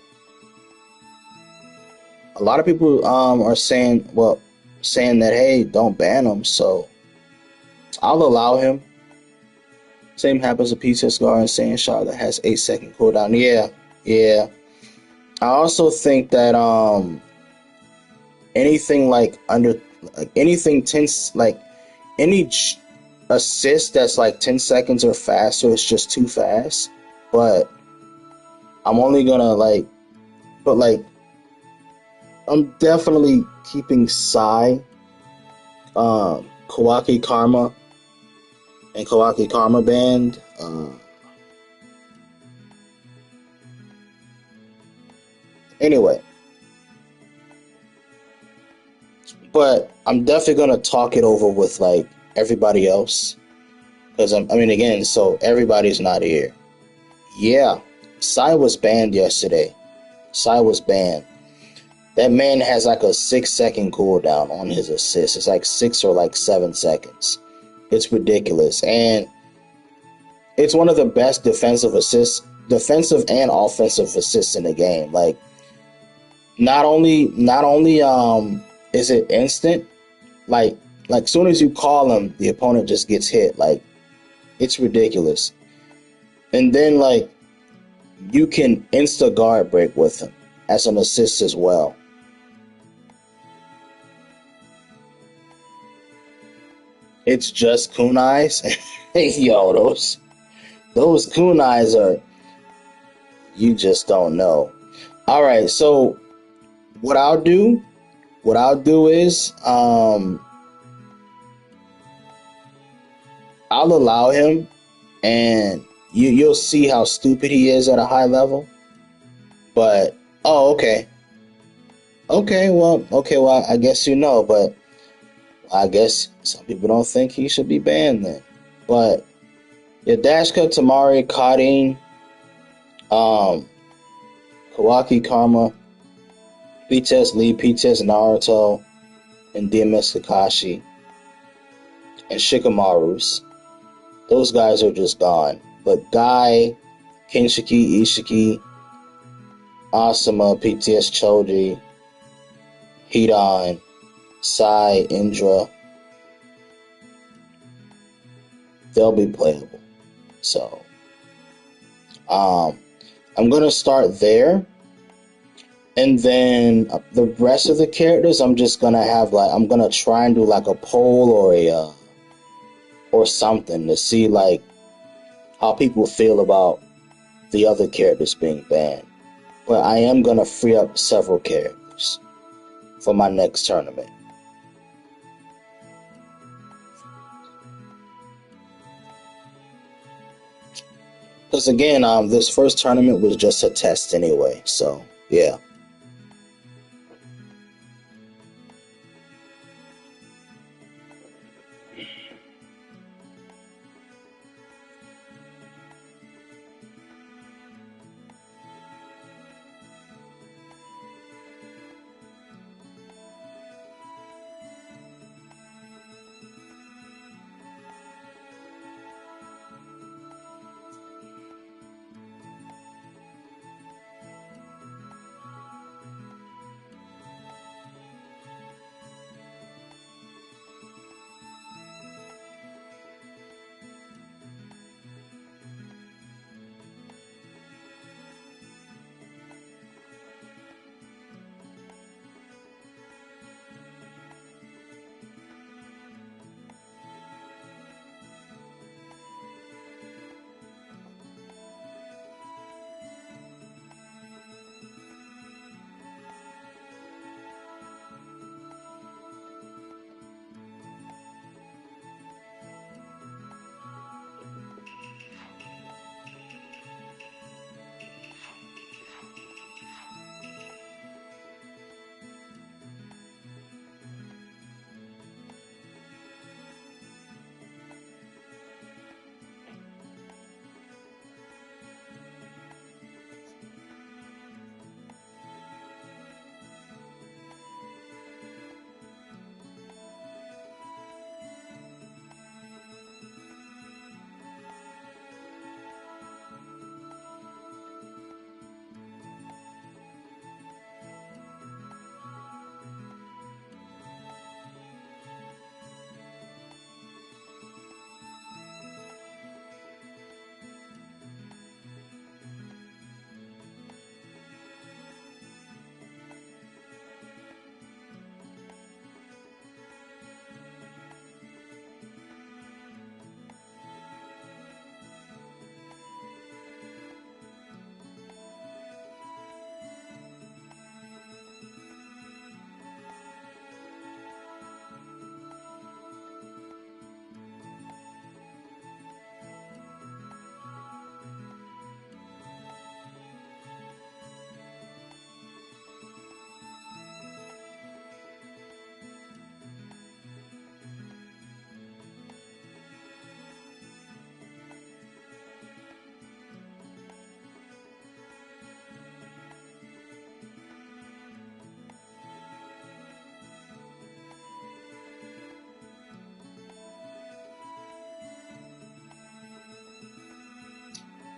a lot of people are saying that hey, don't ban him. So I'll allow him. Same happens to Pizza Scar and Saiyan Shah that has 8 second cooldown. Yeah, yeah. I also think that anything like under like anything 10 like any assist that's like 10 seconds or faster is just too fast. But I'm only gonna like but like I'm definitely keeping Sai, Kawaki Karma and Kawaki Karma Band. Anyway, but I'm definitely gonna talk it over with like everybody else because I mean again, so everybody's not here. Yeah, Sai was banned yesterday. Sai was banned. That man has like a 6 second cooldown on his assist. It's like 6 or like 7 seconds. It's ridiculous, and it's one of the best defensive and offensive assists in the game. Like not only is it instant, like soon as you call him, the opponent just gets hit. Like it's ridiculous. And then like you can insta guard break with him as an assist as well. It's just kunais. Yo, those kunais are, you just don't know. All right, so what I'll do, what I'll do is I'll allow him, and you'll see how stupid he is at a high level. But oh, okay, well, I guess you know, but I guess some people don't think he should be banned then. But yeah, Dashka, Tamari, Kadeen, um, Kawaki, Karma, BTS Lee, BTS Naruto, and DMS Kakashi, and Shikamaru's. Those guys are just gone. But Guy, Kinshiki, Ishiki, Asuma, PTS Chodri, Hidan, Sai, Indra, they'll be playable. So, um, I'm gonna start there, and then the rest of the characters, I'm just gonna have like I'm gonna try and do like a poll or a or something to see like how people feel about the other characters being banned. But I am gonna free up several characters for my next tournament. Because again, this first tournament was just a test anyway. So yeah.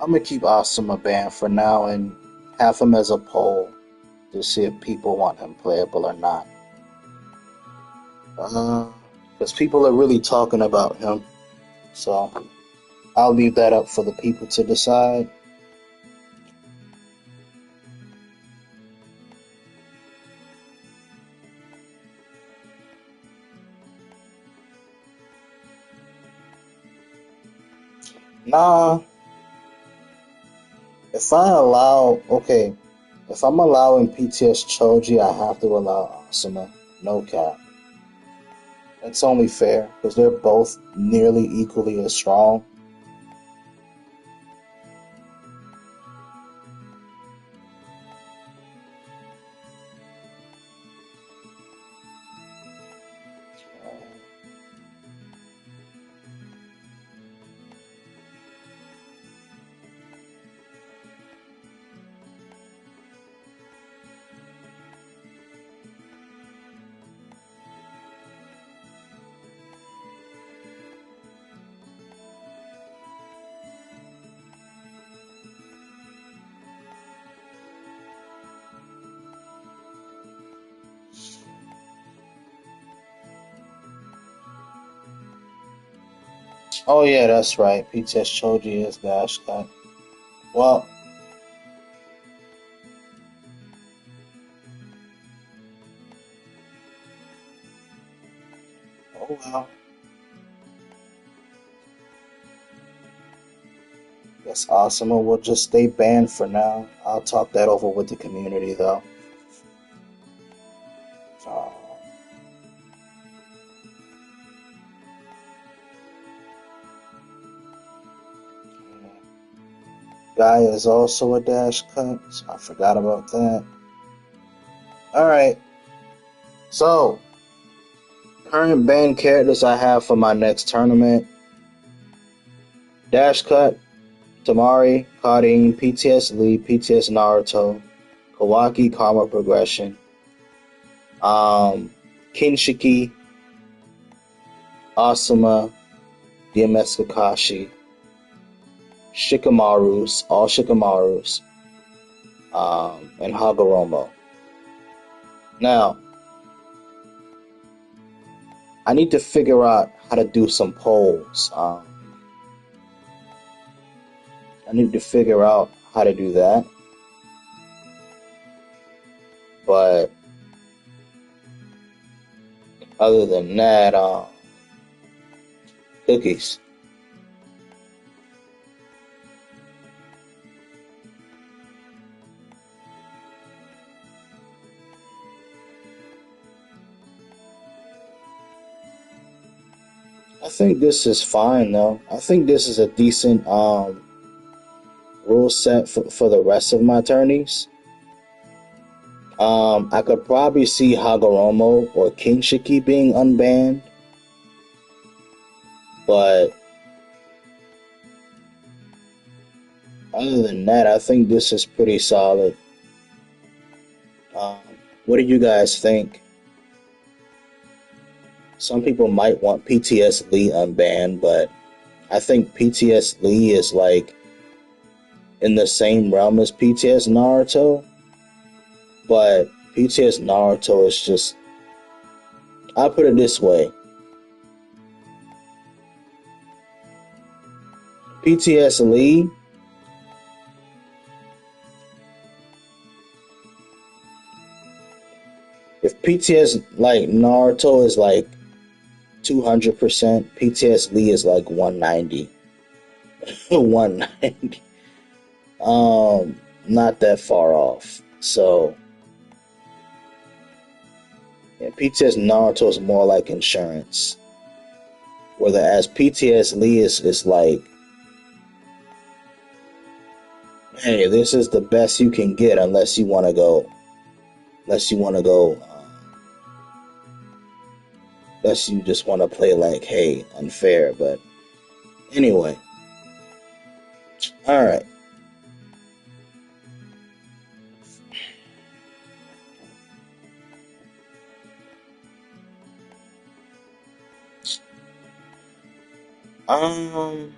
I'm gonna keep Asuma banned for now and have him as a poll to see if people want him playable or not. Because people are really talking about him, so I'll leave that up for the people to decide. Nah, okay, if I'm allowing PTS Choji, I have to allow Asuma. No cap. That's only fair because they're both nearly equally as strong. Oh yeah, that's right. PTS Choji is Dash Cut. Well, oh well. Guess Asuma will just stay banned for now. I'll talk that over with the community though. Uh, Guy is also a Dash Cut, so I forgot about that. Alright, so current banned characters I have for my next tournament: Dash Cut, Tamari, Karin, PTS Lee, PTS Naruto, Kawaki Karma Progression, Kinshiki, Asuma, DMS Kakashi, Shikamarus, all Shikamarus, and Hagoromo. Now, I need to figure out how to do some polls. I need to figure out how to do that. But other than that, cookies. I think this is fine though. I think this is a decent rule set for the rest of my attorneys. I could probably see Hagoromo or Kinshiki being unbanned, but other than that, I think this is pretty solid. Um, what do you guys think? Some people might want PTS Lee unbanned, but I think PTS Lee is like in the same realm as PTS Naruto, but PTS Naruto is just, I'll put it this way: PTS Lee, if PTS like Naruto is like 200%, PTS Lee is like 190. 190. Not that far off. So, yeah, PTS Naruto is more like insurance. Whereas PTS Lee is like, hey, this is the best you can get unless you want to go, unless you want to go, unless you just want to play like, hey, unfair. But anyway, all right. Um,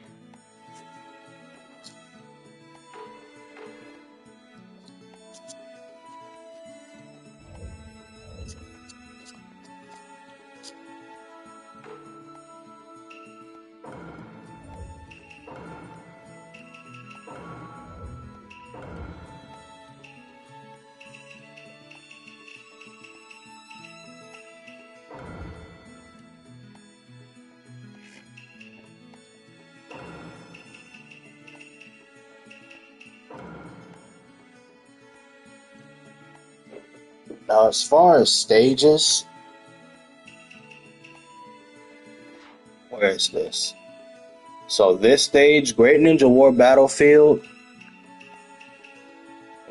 Now, as far as stages, where is this? So this stage, Great Ninja War Battlefield,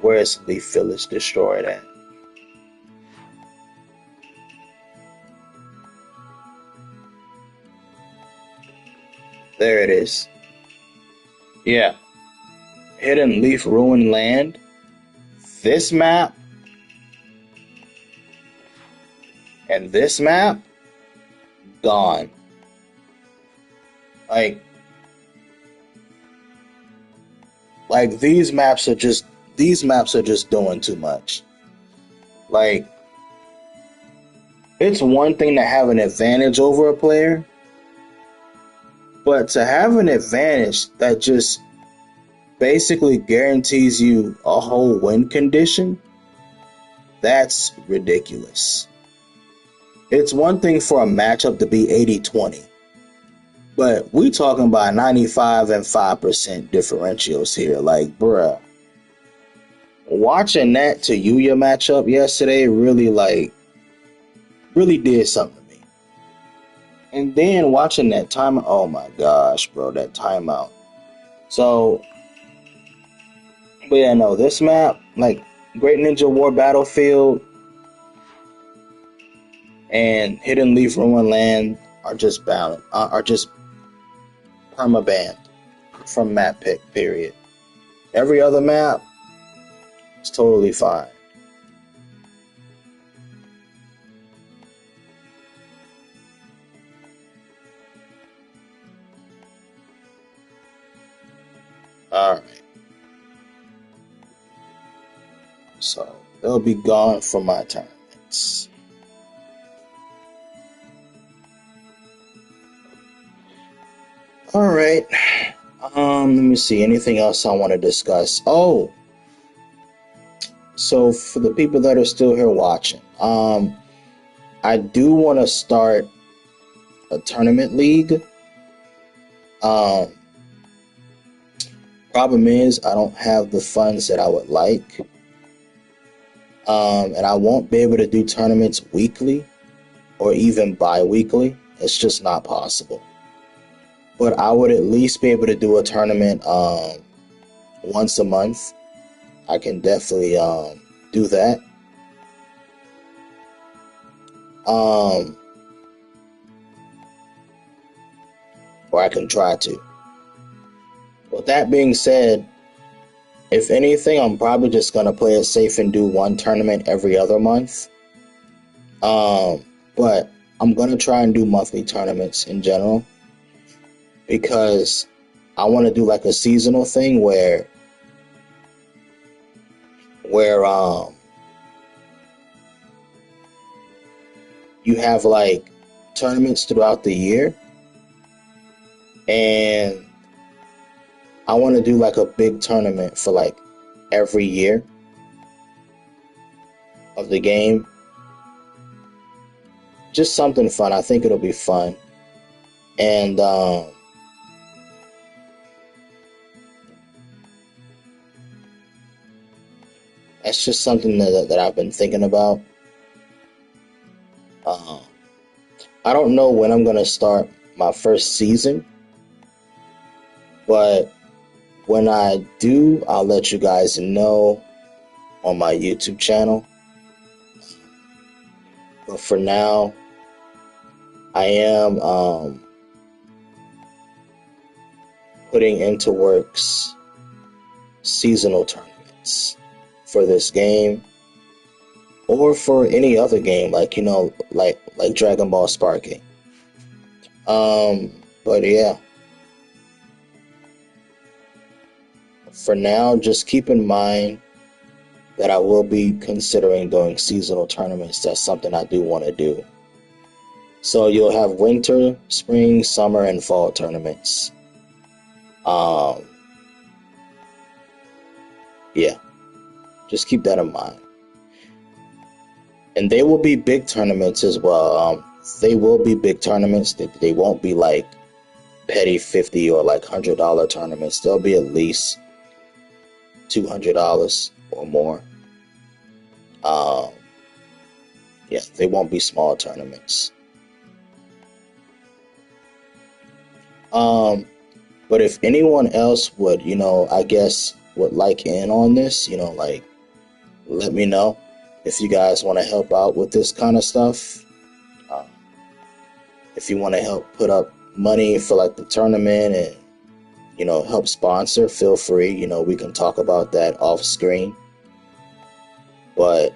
where is the Village Destroyed at? There it is. Yeah. Hidden Leaf Ruined Land. This map and this map, gone. Like these maps are just doing too much. Like, it's one thing to have an advantage over a player, but to have an advantage that just basically guarantees you a whole win condition, that's ridiculous. It's one thing for a matchup to be 80-20, but we talking about 95 and 5% differentials here. Like, bruh, watching that to Yuya matchup yesterday really did something to me. And then watching that time, oh my gosh, bro, that timeout. So, but yeah, no, this map, like Great Ninja War Battlefield and Hidden Leaf Ruined Land are just bound, are just perma-banned from map pick, period. Every other map is totally fine. Alright. So they'll be gone from my tournaments. Alright. Let me see. Anything else I want to discuss? Oh. So for the people that are still here watching, I do want to start a tournament league. Problem is, I don't have the funds that I would like. And I won't be able to do tournaments weekly or even bi-weekly. It's just not possible. But I would at least be able to do a tournament once a month. I can definitely do that. Or I can try to. With that being said, if anything, I'm probably just going to play it safe and do one tournament every other month. But I'm going to try and do monthly tournaments in general, because I want to do like a seasonal thing where you have like tournaments throughout the year, and I want to do like a big tournament for like every year of the game. Just something fun. I think it'll be fun. And that's just something that I've been thinking about. I don't know when I'm going to start my first season, but when I do, I'll let you guys know on my YouTube channel. But for now, I am putting into works seasonal tournaments for this game, or for any other game, like, you know, like Dragon Ball Sparking. But yeah, for now, just keep in mind that I will be considering doing seasonal tournaments. That's something I do want to do. So you'll have winter, spring, summer, and fall tournaments. Yeah, just keep that in mind. And they will be big tournaments as well. They will be big tournaments. They won't be like petty $50 or like $100 tournaments. They'll be at least $200 or more. Yeah, they won't be small tournaments. Um, but if anyone else would, I guess would like in on this, like let me know if you guys want to help out with this kind of stuff. Uh, if you want to help put up money for like the tournament and help sponsor, feel free. We can talk about that off screen. But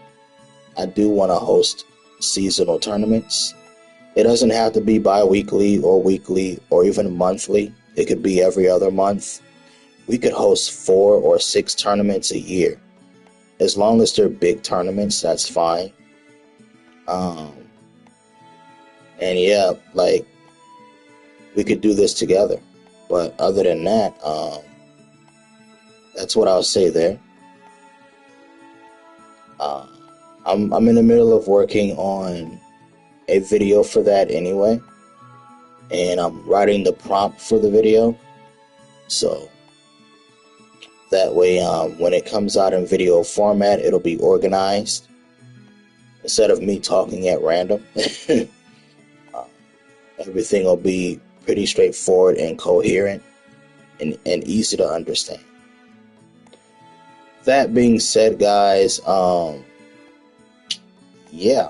I do want to host seasonal tournaments. It doesn't have to be bi-weekly or weekly or even monthly. It could be every other month. We could host 4 or 6 tournaments a year. As long as they're big tournaments, that's fine. Um, and yeah, like we could do this together. But other than that, that's what I'll say there. Uh, I'm in the middle of working on a video for that anyway, and I'm writing the prompt for the video, so that way when it comes out in video format, it'll be organized instead of me talking at random. uh, Everything will be pretty straightforward and coherent and easy to understand. That being said, guys, yeah,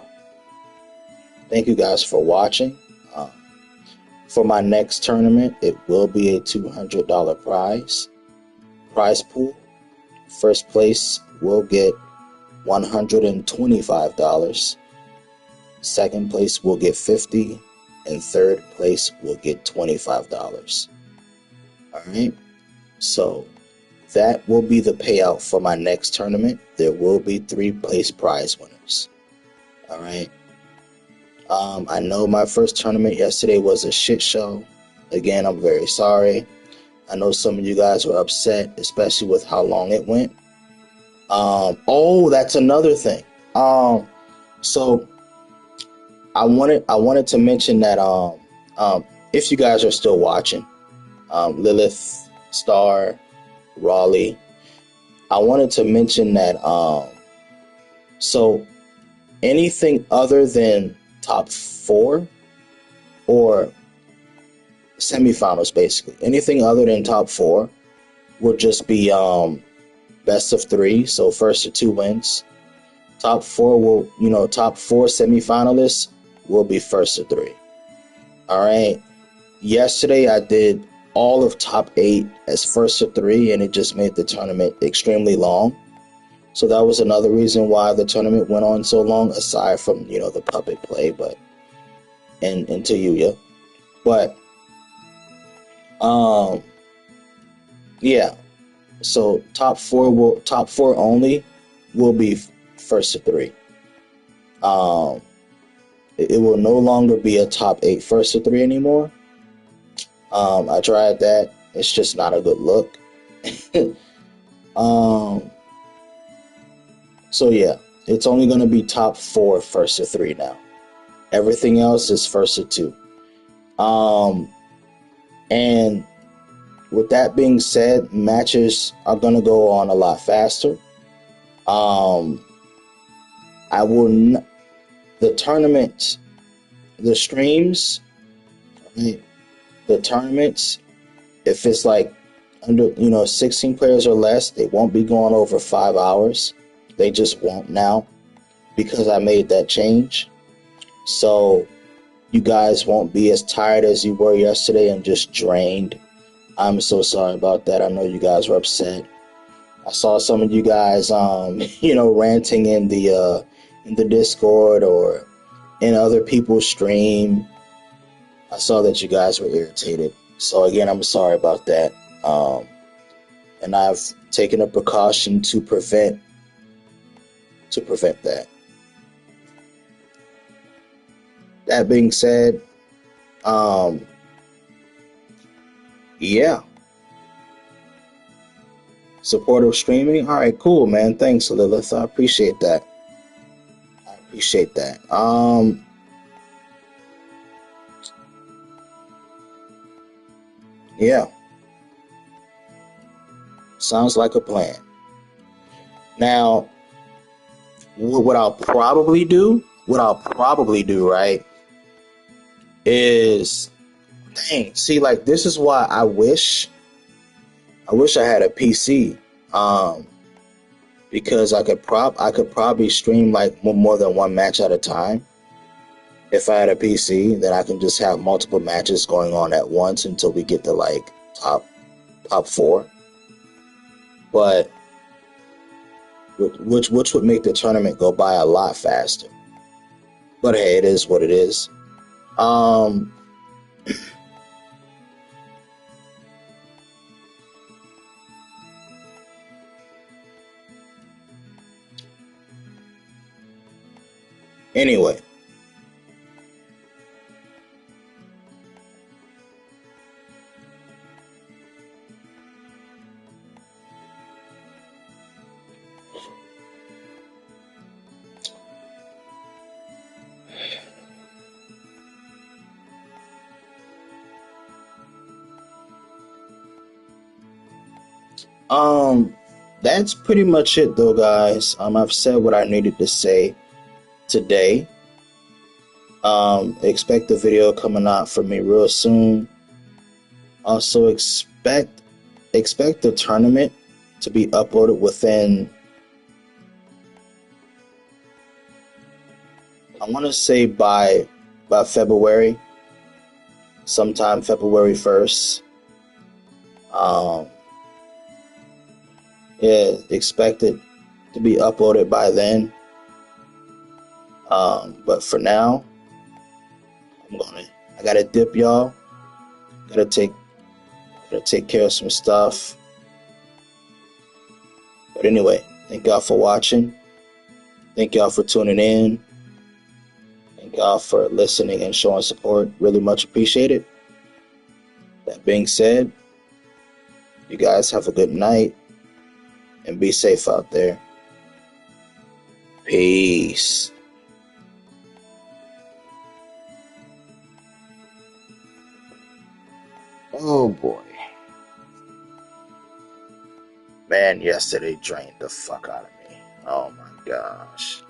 thank you guys for watching. For my next tournament, it will be a $200 prize pool. First place will get $125. Second place will get $50, and third place will get $25. All right. So that will be the payout for my next tournament. There will be 3 place prize winners. All right. I know my first tournament yesterday was a shit show. Again, I'm very sorry. I know some of you guys were upset, especially with how long it went. Oh, that's another thing. So I wanted to mention that if you guys are still watching, Lilith, Star, Raleigh, I wanted to mention that so anything other than top 4 or semifinals, basically anything other than top 4 will just be best of 3, so first to 2 wins. Top 4 will, top 4 semifinalists will be first to 3. All right. Yesterday I did all of top 8 as first to 3, and it just made the tournament extremely long. So that was another reason why the tournament went on so long, aside from, the puppet play, and to Yuya. But yeah. So top 4 only will be first to 3. It will no longer be a top 8 first to 3 anymore. I tried that. It's just not a good look. So yeah, it's only going to be top 4 first to 3 now. Everything else is first to 2. And with that being said, matches are going to go on a lot faster. I will the tournament, the streams, right? The tournaments, if it's like under 16 players or less, they won't be going over 5 hours. They just won't now, because I made that change. So you guys won't be as tired as you were yesterday and just drained. I'm so sorry about that. I know you guys were upset. I saw some of you guys ranting in the Discord or in other people's stream. I saw that you guys were irritated. So again, I'm sorry about that. And I've taken a precaution to prevent that. That being said, yeah. Supportive streaming. All right, cool, man. Thanks, Lilith. I appreciate that. Yeah. Sounds like a plan. Now, what I'll probably do what I'll probably do, right, is dang, see, like this is why I wish I had a PC. Um, because I could probably stream like more than one match at a time. If I had a PC, then I can just have multiple matches going on at once until we get to like top four. But which would make the tournament go by a lot faster. But hey, it is what it is. Um, anyway, um, that's pretty much it though, guys. I've said what I needed to say today. Expect the video coming out from me real soon. Also expect the tournament to be uploaded within, I want to say by February, sometime February 1st. Um, yeah, expect it to be uploaded by then. But for now, I gotta dip, y'all. Gotta take gotta take care of some stuff. But anyway, thank y'all for watching. Thank y'all for tuning in. Thank y'all for listening and showing support. Really much appreciated. That being said, you guys have a good night and be safe out there. Peace. Oh boy. Man, yesterday drained the fuck out of me. Oh my gosh.